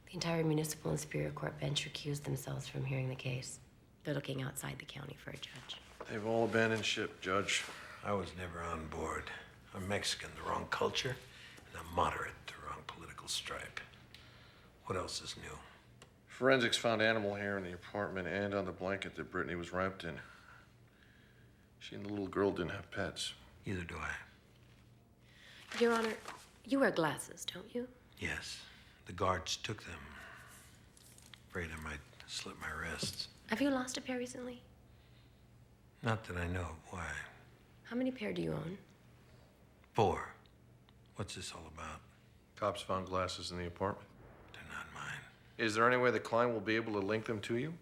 The entire municipal and superior court bench recused themselves from hearing the case. They're looking outside the county for a judge. They've all abandoned ship, Judge. I was never on board. I'm Mexican, the wrong culture, and I'm moderate, the wrong political stripe. What else is new? Forensics found animal hair in the apartment and on the blanket that Brittany was wrapped in. She and the little girl didn't have pets. Neither do I. Your Honor, you wear glasses, don't you? Yes. The guards took them. Afraid I might slip my wrists. Have you lost a pair recently? Not that I know. Why? How many pair do you own? 4. What's this all about? Cops found glasses in the apartment. They're not mine. Is there any way that Klein will be able to link them to you?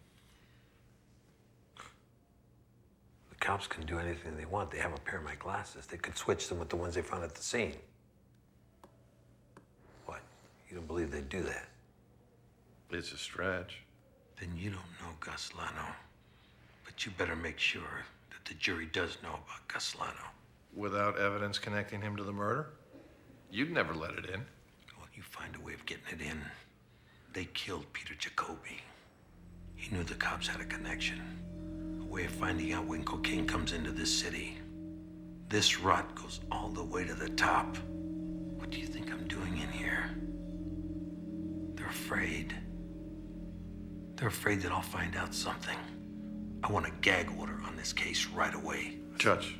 The cops can do anything they want. They have a pair of my glasses. They could switch them with the ones they found at the scene. What? You don't believe they'd do that? It's a stretch. Then you don't know Gus Lano. But you better make sure that the jury does know about Gus Lano. Without evidence connecting him to the murder? You'd never let it in. Well, you find a way of getting it in. They killed Peter Jacoby. He knew the cops had a connection. A way of finding out when cocaine comes into this city. This rot goes all the way to the top. What do you think I'm doing in here? They're afraid. They're afraid that I'll find out something. I want a gag order on this case right away. Judge,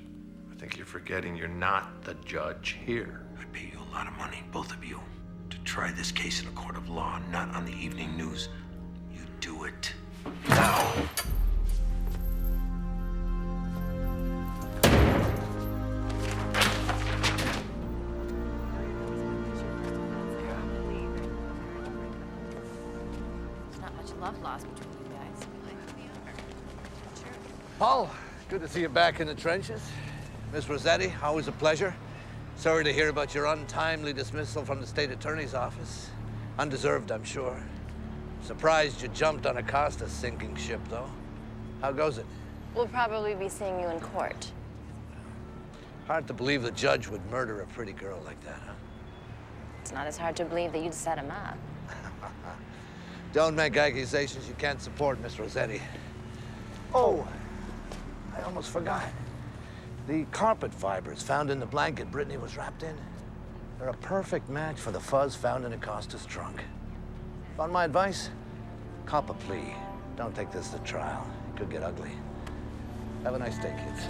I think you're forgetting you're not the judge here. I pay you a lot of money, both of you, to try this case in a court of law, not on the evening news. You do it now. There's not much love lost between you guys. Paul, good to see you back in the trenches. Miss Rossetti, always a pleasure. Sorry to hear about your untimely dismissal from the state attorney's office. Undeserved, I'm sure. Surprised you jumped on Acosta's sinking ship, though. How goes it? We'll probably be seeing you in court. Hard to believe the judge would murder a pretty girl like that, huh? It's not as hard to believe that you'd set him up. Don't make accusations you can't support, Miss Rossetti. Oh, I almost forgot. The carpet fibers found in the blanket Brittany was wrapped in. They're a perfect match for the fuzz found in Acosta's trunk. Want my advice? Cop a plea. Don't take this to trial. It could get ugly. Have a nice day, kids.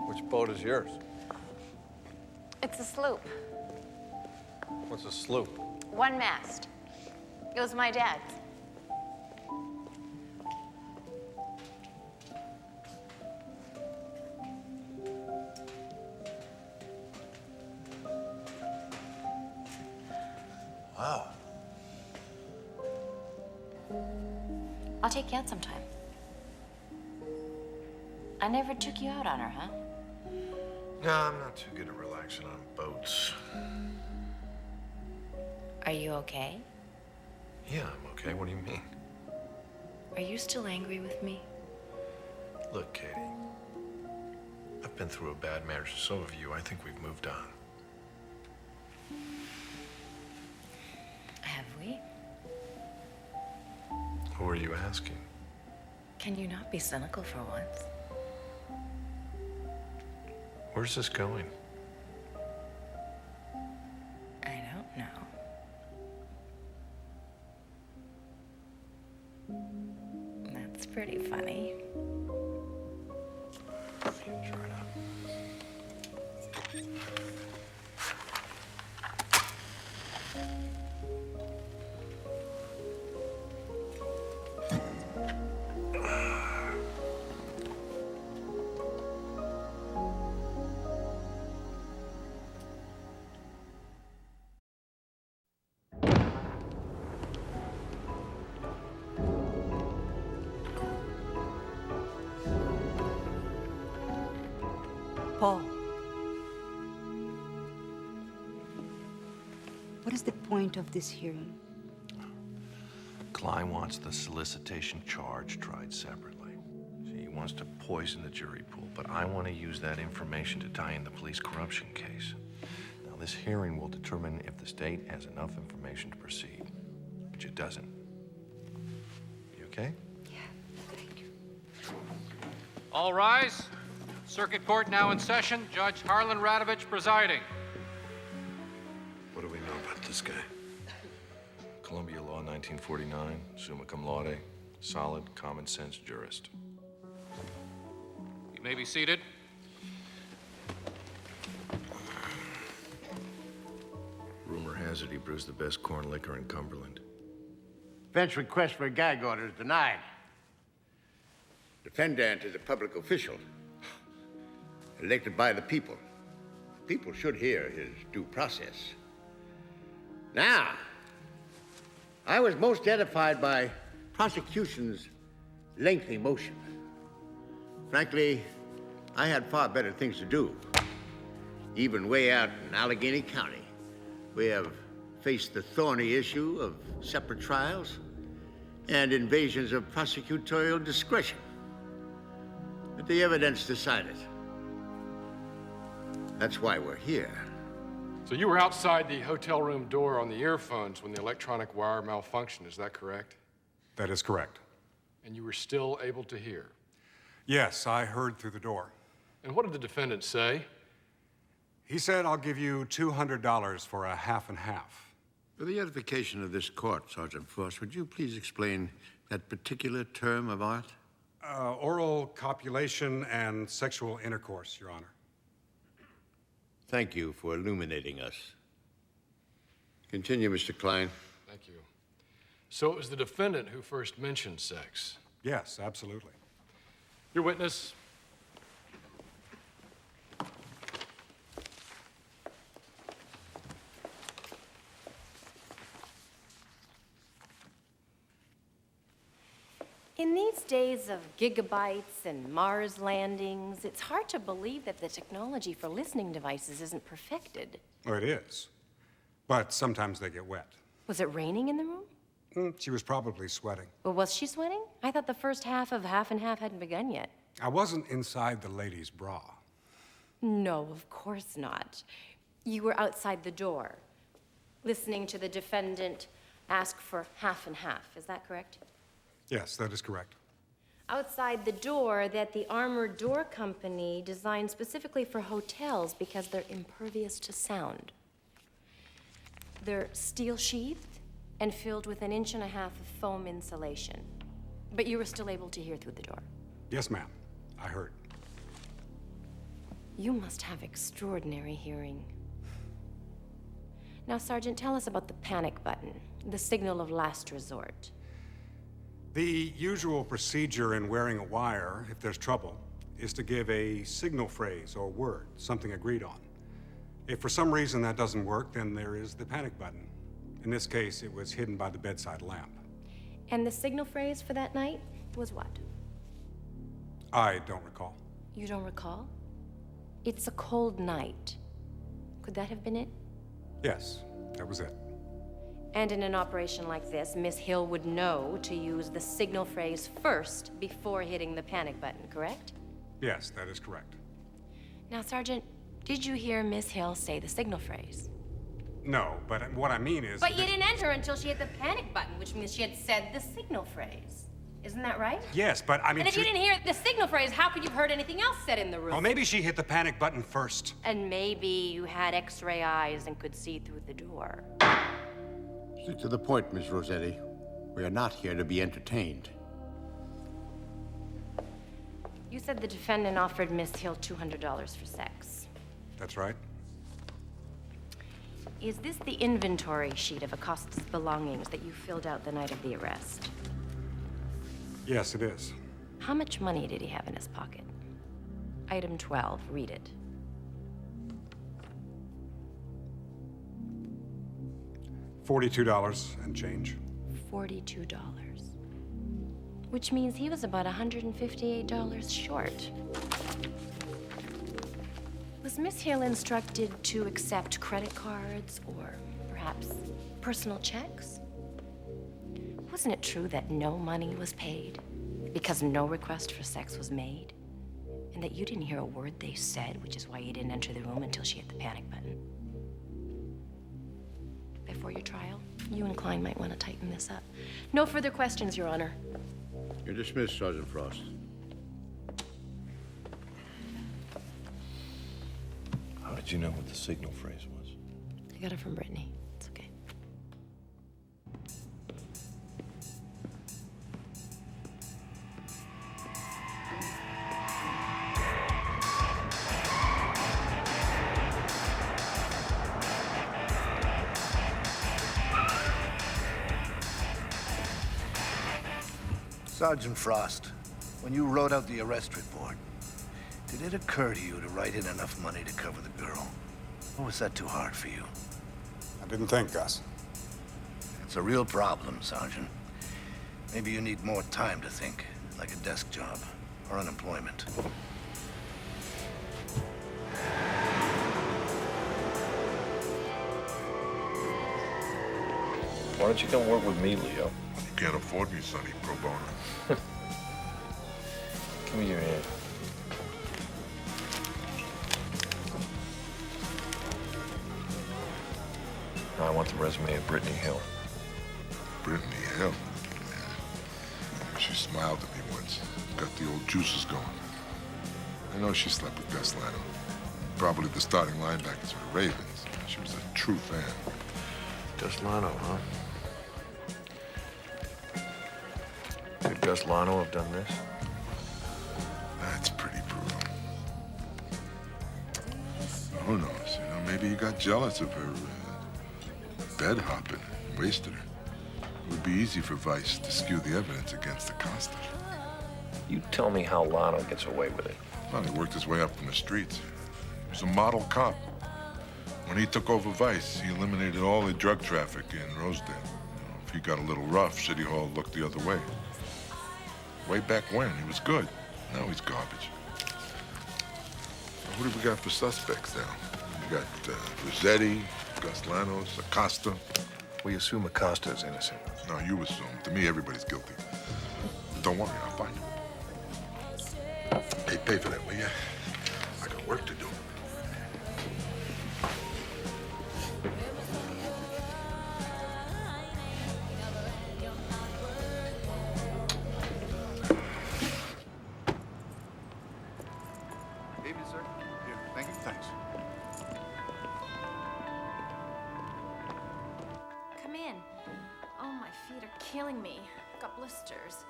Which boat is yours? It's a sloop. What's a sloop? One mast. It was my dad's. Wow. I'll take you out sometime. I never took you out on her, huh? No, I'm not too good at relaxing on boats. Are you okay? Yeah, I'm okay. What do you mean? Are you still angry with me? Look, Katie, I've been through a bad marriage, so have you. I think we've moved on. Have we? Who are you asking? Can you not be cynical for once? Where's this going? I don't know. That's pretty funny. Paul, what is the point of this hearing? Klein wants the solicitation charge tried separately. See, he wants to poison the jury pool, but I want to use that information to tie in the police corruption case. Now, this hearing will determine if the state has enough information to proceed, which it doesn't. You okay? All rise. Circuit Court now in session. Judge Harlan Radovich presiding. What do we know about this guy? Columbia Law 1949, summa cum laude, solid common sense jurist. You may be seated. Rumor has it he brews the best corn liquor in Cumberland. Bench request for a gag order is denied. Defendant is a public official, elected by the people. People should hear his due process. Now, I was most edified by prosecution's lengthy motion. Frankly, I had far better things to do. Even way out in Allegheny County, we have faced the thorny issue of separate trials and invasions of prosecutorial discretion. But the evidence decided. That's why we're here. So you were outside the hotel room door on the earphones when the electronic wire malfunctioned, is that correct? That is correct. And you were still able to hear? Yes, I heard through the door. And what did the defendant say? He said, I'll give you $200 for a half and half. For the edification of this court, Sergeant Frost, would you please explain that particular term of art? Oral copulation and sexual intercourse, Your Honor. Thank you for illuminating us. Continue, Mr. Klein. Thank you. So it was the defendant who first mentioned sex? Yes, absolutely. Your witness. In these days of gigabytes and Mars landings, it's hard to believe that the technology for listening devices isn't perfected. Oh, it is. But sometimes they get wet. Was it raining in the room? She was probably sweating. Well, was she sweating? I thought the first half of half and half hadn't begun yet. I wasn't inside the lady's bra. No, of course not. You were outside the door, listening to the defendant ask for half and half. Is that correct? Yes, that is correct. Outside the door that the Armored Door Company designed specifically for hotels because they're impervious to sound. They're steel-sheathed and filled with 1.5 inches of foam insulation. But you were still able to hear through the door. Yes, ma'am. I heard. You must have extraordinary hearing. Now, Sergeant, tell us about the panic button, the signal of last resort. The usual procedure in wearing a wire, if there's trouble, is to give a signal phrase or word, something agreed on. If for some reason that doesn't work, then there is the panic button. In this case, it was hidden by the bedside lamp. And the signal phrase for that night was what? I don't recall. You don't recall? It's a cold night. Could that have been it? Yes, that was it. And in an operation like this, Miss Hill would know to use the signal phrase first before hitting the panic button, correct? Yes, that is correct. Now, Sergeant, did you hear Miss Hill say the signal phrase? No, but what I mean is... But you didn't enter until she hit the panic button, which means she had said the signal phrase. Isn't that right? Yes, but I mean... And if you didn't hear the signal phrase, how could you have heard anything else said in the room? Well, maybe she hit the panic button first. And maybe you had X-ray eyes and could see through the door. Stick to the point, Miss Rossetti. We are not here to be entertained. You said the defendant offered Miss Hill $200 for sex. That's right. Is this the inventory sheet of Acosta's belongings that you filled out the night of the arrest? Yes, it is. How much money did he have in his pocket? Item 12, read it. $42 and change. $42. Which means he was about $158 short. Was Miss Hill instructed to accept credit cards or perhaps personal checks? Wasn't it true that no money was paid because no request for sex was made? And that you didn't hear a word they said, which is why you didn't enter the room until she hit the panic button? Before your trial, you and Klein might want to tighten this up. No further questions, Your Honor. You're dismissed, Sergeant Frost. How did you know what the signal phrase was? I got it from Brittany. It's okay. Sergeant Frost, when you wrote out the arrest report, did it occur to you to write in enough money to cover the girl? Or was that too hard for you? I didn't think, Gus. It's a real problem, Sergeant. Maybe you need more time to think, like a desk job or unemployment. Why don't you come work with me, Leo? You can't afford me, Sonny, pro bono. Give me your hand. Now I want the resume of Brittany Hill. Brittany Hill? She smiled at me once. Got the old juices going. I know she slept with Gus Lano. Probably the starting linebackers for the Ravens. She was a true fan. Gus Lano, huh? Could Gus Lano have done this? That's pretty brutal. Who knows? You know, maybe he got jealous of her bed hopping and wasted her. It would be easy for Vice to skew the evidence against Acosta. You tell me how Lano gets away with it. Well, he worked his way up from the streets. He was a model cop. When he took over Vice, he eliminated all the drug traffic in Rosedale. You know, if he got a little rough, City Hall looked the other way. Way back when, he was good. Now he's garbage. So who do we got for suspects now? We got Rossetti, Gus Lanos, Acosta. We assume Acosta is innocent. No, you assume. To me, everybody's guilty. Don't worry, I'll find him. Hey, pay for that, will ya? I got work to do. Oh, my feet are killing me. I've got blisters.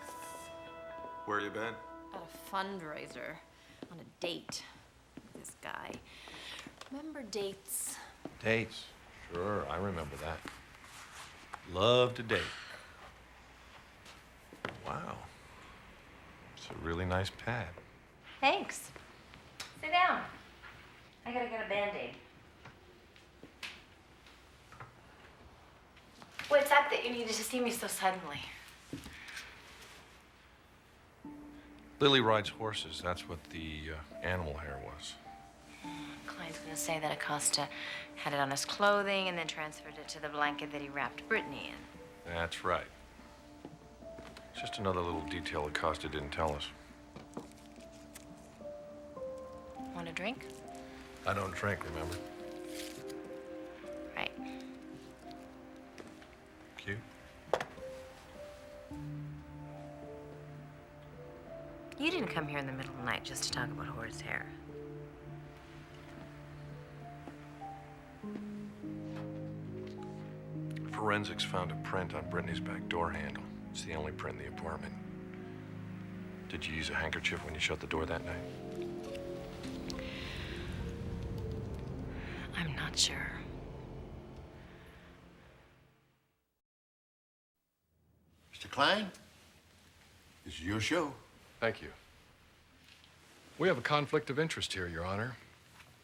Where you been? At a fundraiser. On a date with this guy. Remember dates? Dates. Sure, I remember that. Love to date. Wow. It's a really nice pad. Thanks. Sit down. I gotta get a Band-Aid. What's up that you needed to see me so suddenly? Lily rides horses. That's what the animal hair was. Klein's gonna say that Acosta had it on his clothing and then transferred it to the blanket that he wrapped Brittany in. That's right. It's just another little detail Acosta didn't tell us. Want a drink? I don't drink, remember? Right. Cute. You didn't come here in the middle of the night just to talk about horsehair. Forensics found a print on Brittany's back door handle. It's the only print in the apartment. Did you use a handkerchief when you shut the door that night? I'm not sure. Mr. Klein, this is your show. Thank you. We have a conflict of interest here, Your Honor.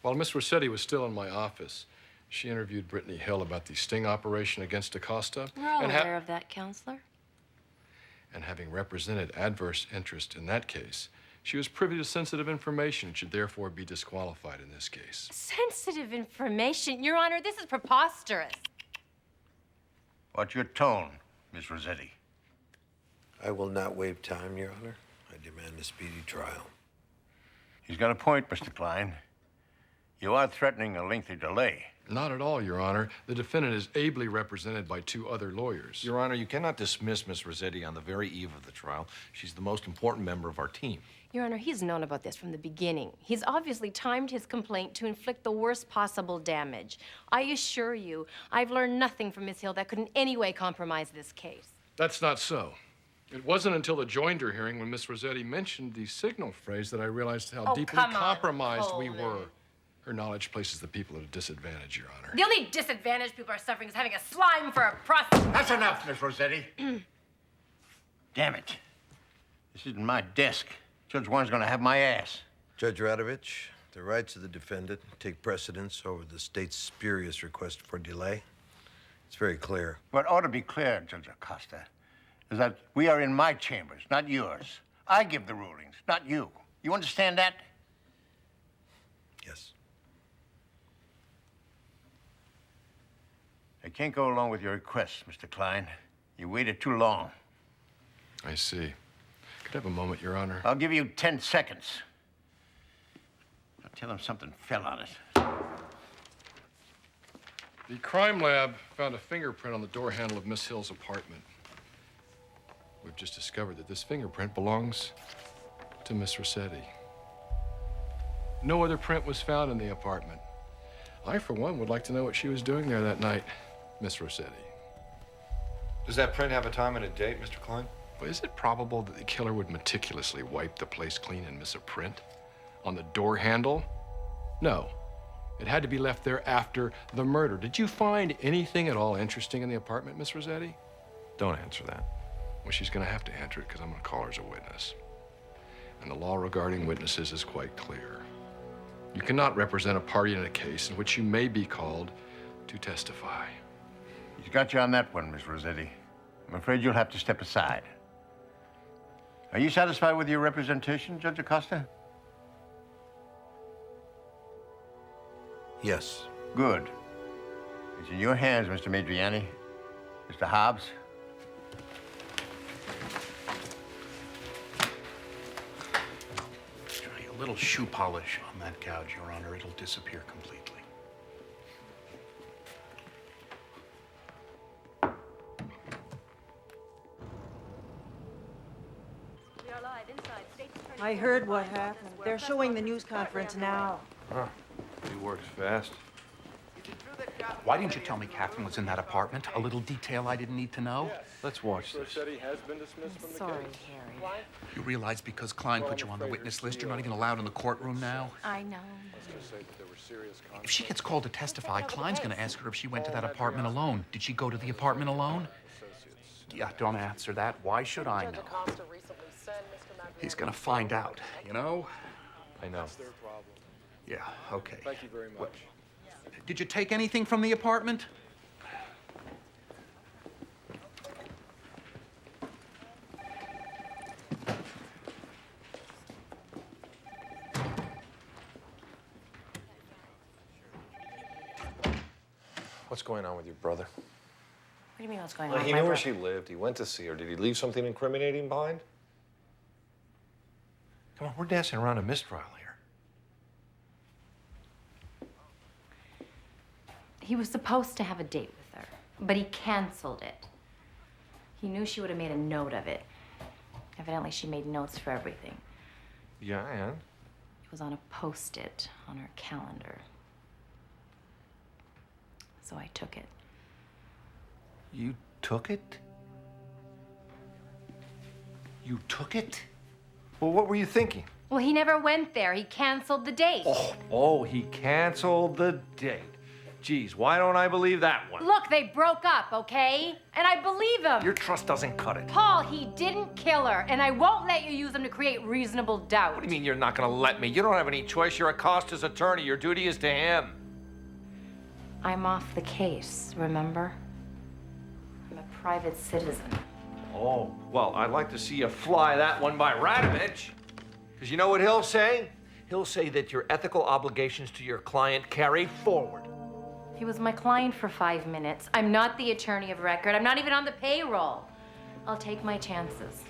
While Miss Rossetti was still in my office, she interviewed Brittany Hill about the sting operation against Acosta. We're all aware of that, Counselor. And having represented adverse interest in that case, she was privy to sensitive information and should therefore be disqualified in this case. Sensitive information? Your Honor, this is preposterous. What's your tone, Miss Rossetti? I will not waive time, Your Honor. I demand a speedy trial. He's got a point, Mr. Klein. You are threatening a lengthy delay. Not at all, Your Honor. The defendant is ably represented by 2 other lawyers. Your Honor, you cannot dismiss Miss Rossetti on the very eve of the trial. She's the most important member of our team. Your Honor, he's known about this from the beginning. He's obviously timed his complaint to inflict the worst possible damage. I assure you, I've learned nothing from Miss Hill that could in any way compromise this case. That's not so. It wasn't until the Joinder hearing when Miss Rossetti mentioned the signal phrase that I realized how deeply compromised we were. Her knowledge places the people at a disadvantage, Your Honor. The only disadvantage people are suffering is having a slime for a prostitute. That's enough, Miss Rossetti. Damn it. This isn't my desk. Judge Warren's gonna have my ass. Judge Radovich, the rights of the defendant take precedence over the state's spurious request for delay. It's very clear. What ought to be clear, Judge Acosta, is that we are in my chambers, not yours. I give the rulings, not you. You understand that? Yes. I can't go along with your request, Mr. Klein. You waited too long. I see. Could I have a moment, Your Honor? I'll give you 10 seconds. I'll tell him something fell on it. The crime lab found a fingerprint on the door handle of Miss Hill's apartment. We've just discovered that this fingerprint belongs to Miss Rossetti. No other print was found in the apartment. I, for one, would like to know what she was doing there that night, Miss Rossetti. Does that print have a time and a date, Mr. Klein? Well, is it probable that the killer would meticulously wipe the place clean and miss a print on the door handle? No. It had to be left there after the murder. Did you find anything at all interesting in the apartment, Miss Rossetti? Don't answer that. Well, she's going to have to answer it because I'm going to call her as a witness. And the law regarding witnesses is quite clear. You cannot represent a party in a case in which you may be called to testify. He's got you on that one, Miss Rossetti. I'm afraid you'll have to step aside. Are you satisfied with your representation, Judge Acosta? Yes. Good. It's in your hands, Mr. Madriani. Mr. Hobbs. A little shoe polish on that gouge, Your Honor. It'll disappear completely. I heard what happened. They're showing the news conference now. Huh. He works fast. Why didn't you tell me Catherine was in that apartment? A little detail I didn't need to know? Let's watch this. Sorry, Harry. You realize because Klein put you on the witness list, you're not even allowed in the courtroom now? I know. If she gets called to testify, Klein's gonna ask her if she went to that apartment alone. Did she go to the apartment alone? Yeah, don't answer that. Why should I know? He's gonna find out, you know? I know. Yeah, okay. Thank you very much. Did you take anything from the apartment? What's going on with your brother? What do you mean what's going Well, on? he with knew my where bro- she lived. He went to see her. Did he leave something incriminating behind? Come on, we're dancing around a mistrial here. He was supposed to have a date with her, but he canceled it. He knew she would have made a note of it. Evidently, she made notes for everything. Yeah, and? It was on a post-it on her calendar. So I took it. You took it? You took it? Well, what were you thinking? Well, he never went there. He canceled the date. Oh, he canceled the date. Geez, why don't I believe that one? Look, they broke up, okay? And I believe him. Your trust doesn't cut it. Paul, he didn't kill her, and I won't let you use them to create reasonable doubt. What do you mean you're not gonna let me? You don't have any choice. You're Acosta's attorney. Your duty is to him. I'm off the case, remember? I'm a private citizen. Oh, well, I'd like to see you fly that one by Radovich. Because you know what he'll say? He'll say that your ethical obligations to your client carry forward. He was my client for 5 minutes. I'm not the attorney of record. I'm not even on the payroll. I'll take my chances.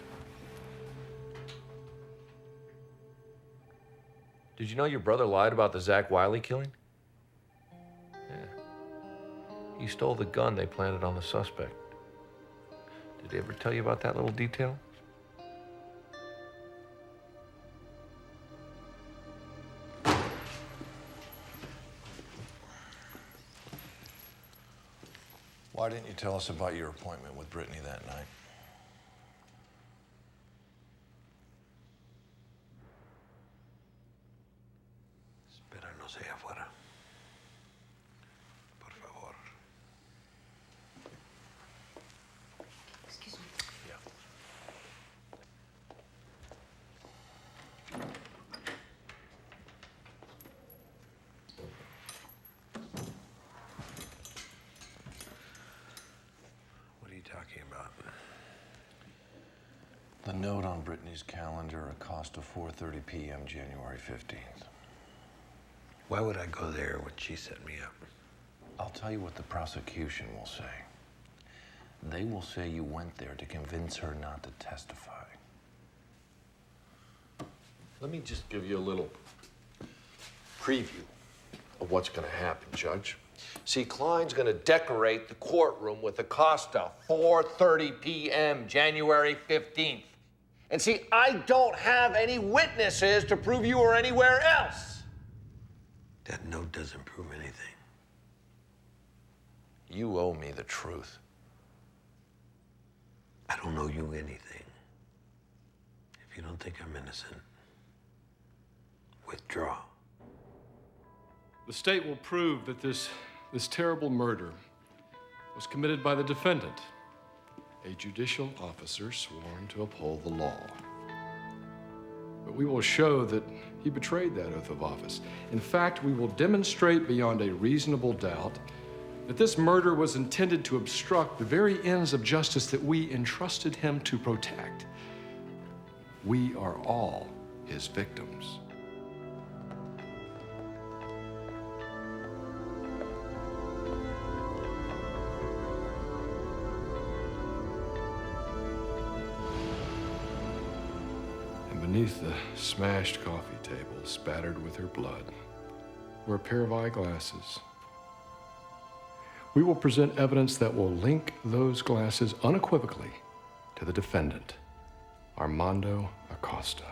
Did you know your brother lied about the Zach Wiley killing? Yeah. He stole the gun they planted on the suspect. Did he ever tell you about that little detail? Why didn't you tell us about your appointment with Brittany that night? Espéranos allá afuera. Por favor. Excuse me. Yeah. What are you talking about? The note on Brittany's calendar, Acosta, 4:30 p.m., January 15th. Why would I go there when she set me up? I'll tell you what the prosecution will say. They will say you went there to convince her not to testify. Let me just give you a little preview of what's going to happen, Judge. See, Klein's going to decorate the courtroom with Acosta, 4:30 p.m., January 15th. And see, I don't have any witnesses to prove you were anywhere else. That note doesn't prove anything. You owe me the truth. I don't owe you anything. If you don't think I'm innocent, withdraw. The state will prove that this terrible murder was committed by the defendant, a judicial officer sworn to uphold the law. But we will show that he betrayed that oath of office. In fact, we will demonstrate beyond a reasonable doubt that this murder was intended to obstruct the very ends of justice that we entrusted him to protect. We are all his victims. And beneath the smashed coffee table, spattered with her blood, were a pair of eyeglasses. We will present evidence that will link those glasses unequivocally to the defendant, Armando Acosta.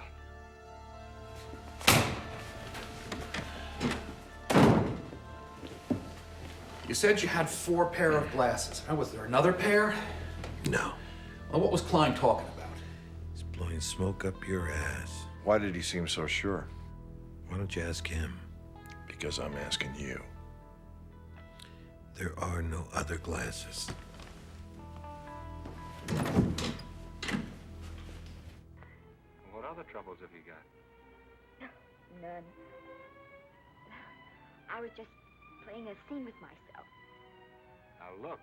You said you had 4 pair of glasses. Now, was there another pair? No. Well, what was Klein talking about? He's blowing smoke up your ass. Why did he seem so sure? Why don't you ask him? Because I'm asking you. There are no other glasses. What other troubles have you got? None. I was just playing a scene with myself. Now look,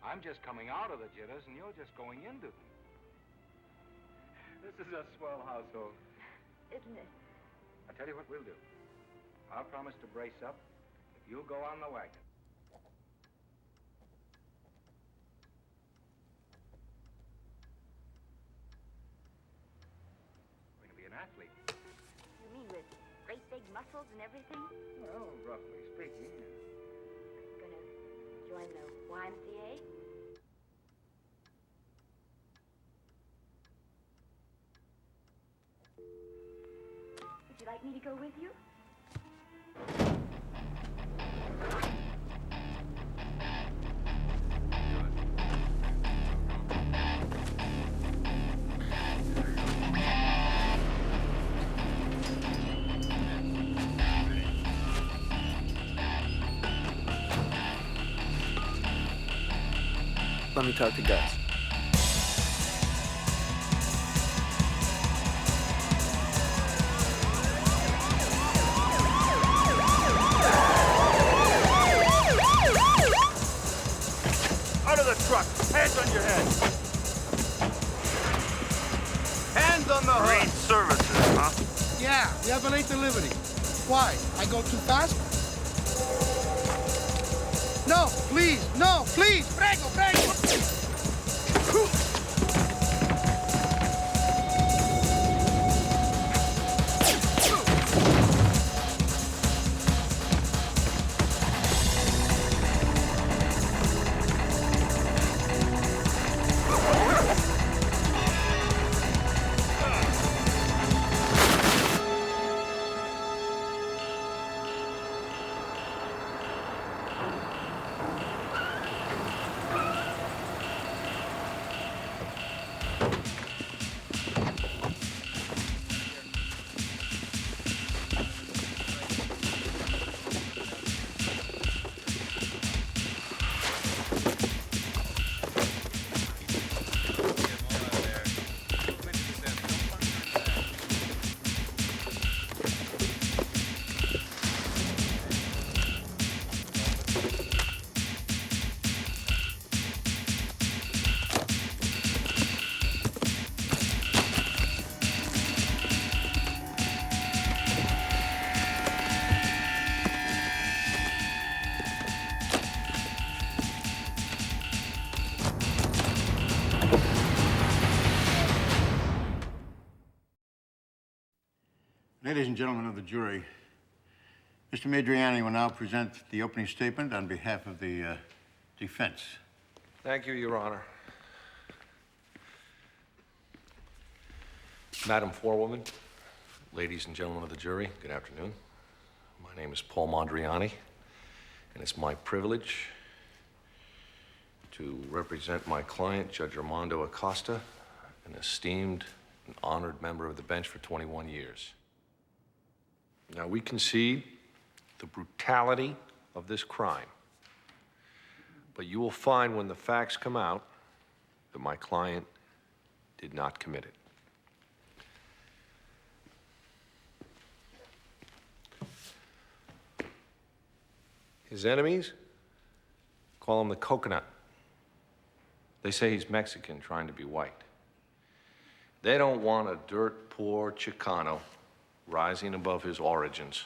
I'm just coming out of the jitters and you're just going into them. This is a swell household. Isn't it? I'll tell you what we'll do. I'll promise to brace up if you'll go on the wagon. Going to be an athlete. You mean with great big muscles and everything? Well, roughly speaking. Gonna join the YMCA? Would you like me to go with you? Let me talk to Gus. Out of the truck! Hands on your head! Hands on the hood! Great services, huh? Yeah, we have a late delivery. Why? I go too fast? No, please, no, please! Prego, prego! Ladies and gentlemen of the jury, Mr. Madriani will now present the opening statement on behalf of the defense. Thank you, Your Honor. Madam Forewoman, ladies and gentlemen of the jury, good afternoon. My name is Paul Mondriani, and it's my privilege to represent my client, Judge Armando Acosta, an esteemed and honored member of the bench for 21 years. Now, we concede the brutality of this crime, but you will find when the facts come out that my client did not commit it. His enemies call him the coconut. They say he's Mexican trying to be white. They don't want a dirt poor Chicano rising above his origins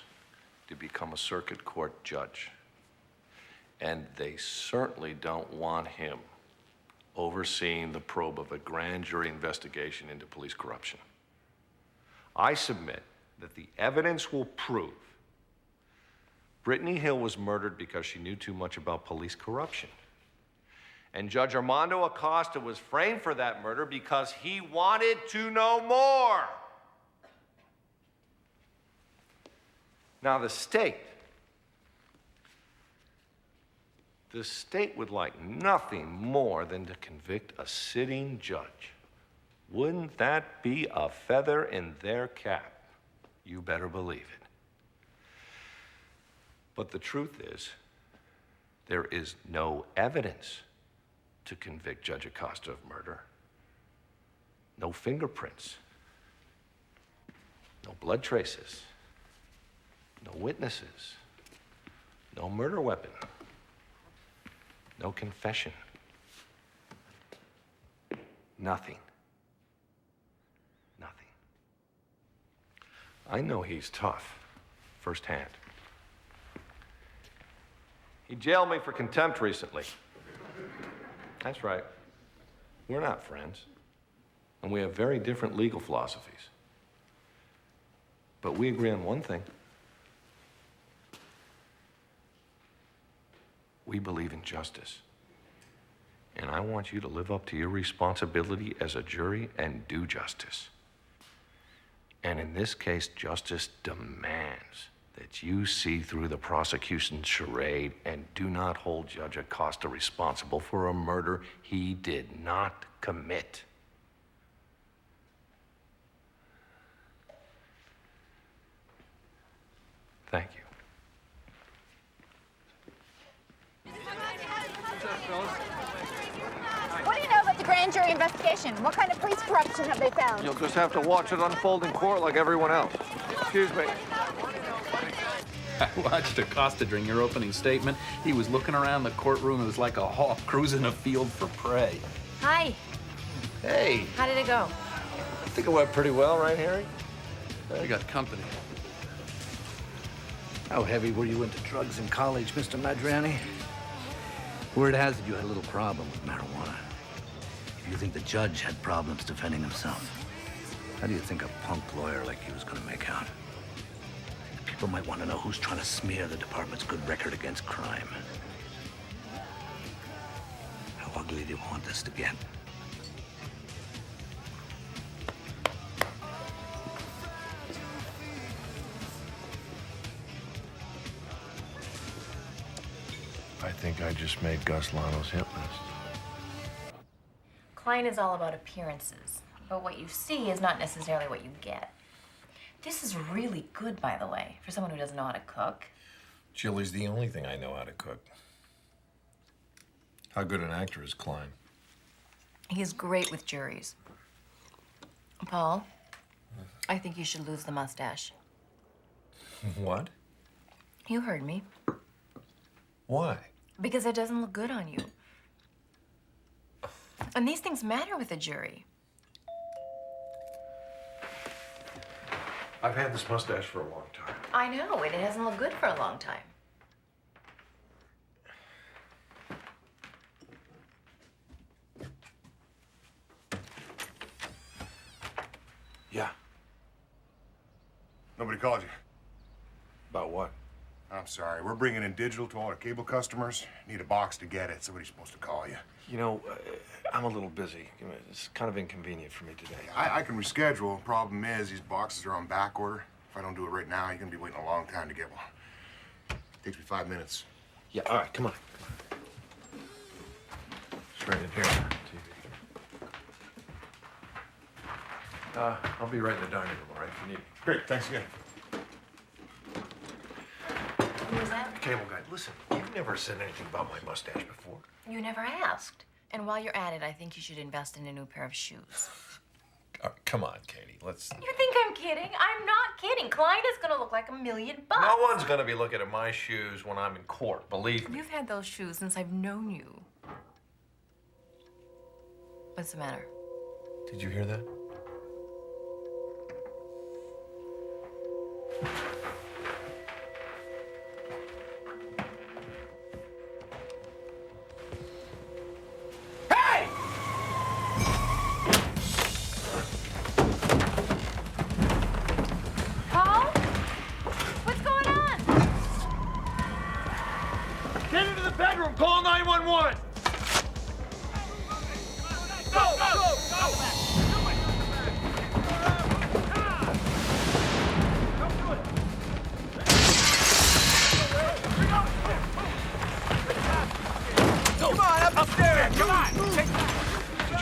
to become a circuit court judge. And they certainly don't want him overseeing the probe of a grand jury investigation into police corruption. I submit that the evidence will prove Brittany Hill was murdered because she knew too much about police corruption. And Judge Armando Acosta was framed for that murder because he wanted to know more. Now, the state The state would like nothing more than to convict a sitting judge. Wouldn't that be a feather in their cap? You better believe it. But the truth is, there is no evidence to convict Judge Acosta of murder. No fingerprints. No blood traces. No witnesses. No murder weapon. No confession. Nothing. Nothing. I know he's tough, firsthand. He jailed me for contempt recently. That's right. We're not friends. And we have very different legal philosophies. But we agree on one thing. We believe in justice. And I want you to live up to your responsibility as a jury and do justice. And in this case, justice demands that you see through the prosecution's charade and do not hold Judge Acosta responsible for a murder he did not commit. Thank you. What do you know about the grand jury investigation? What kind of police corruption have they found? You'll just have to watch it unfold in court like everyone else. Excuse me. I watched Acosta during your opening statement. He was looking around the courtroom. It was like a hawk cruising a field for prey. Hi. Hey. How did it go? I think it went pretty well, right, Harry? We got company. How heavy were you into drugs in college, Mr. Madriani? Word has it you had a little problem with marijuana. If you think the judge had problems defending himself, how do you think a punk lawyer like you was gonna make out? People might want to know who's trying to smear the department's good record against crime. How ugly do you want this to get? I think I just made Gus Lano's hit list. Klein is all about appearances, but what you see is not necessarily what you get. This is really good, by the way, for someone who doesn't know how to cook. Chili's the only thing I know how to cook. How good an actor is Klein? He's great with juries. Paul, I think you should lose the mustache. What? You heard me. Why? Because it doesn't look good on you. And these things matter with a jury. I've had this mustache for a long time. I know, and it hasn't looked good for a long time. Yeah. Nobody called you? About what? I'm sorry. We're bringing in digital to all our cable customers. Need a box to get it. Somebody's supposed to call you. You know, I'm a little busy. It's kind of inconvenient for me today. I can reschedule. Problem is, these boxes are on back order. If I don't do it right now, you're going to be waiting a long time to get one. Takes me 5 minutes. Yeah, all right, come on. It's right in here. TV. I'll be right in the dining room, all right, if you need me. Great, thanks again. Who was that? Cable guy, listen, you've never said anything about my mustache before. You never asked. And while you're at it, I think you should invest in a new pair of shoes. Come on, Katie, let's... You think I'm kidding? I'm not kidding. Klein is gonna look like $1 million. No one's gonna be looking at my shoes when I'm in court, believe me. You've had those shoes since I've known you. What's the matter? Did you hear that? Get into the bedroom! Call 911! Go! Go! Go!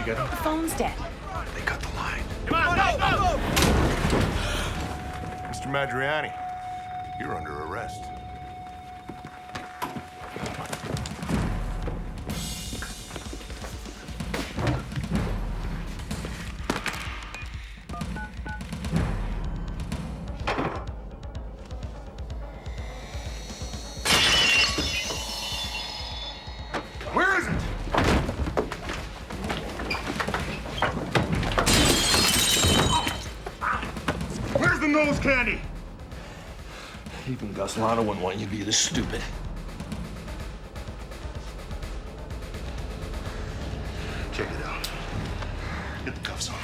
get him? The phone's dead. They cut the line. Come on, go! Mr. Madriani, you're under arrest. Where is it? Where's the nose candy? Even Gus Lano wouldn't want you to be this stupid. Check it out. Get the cuffs on.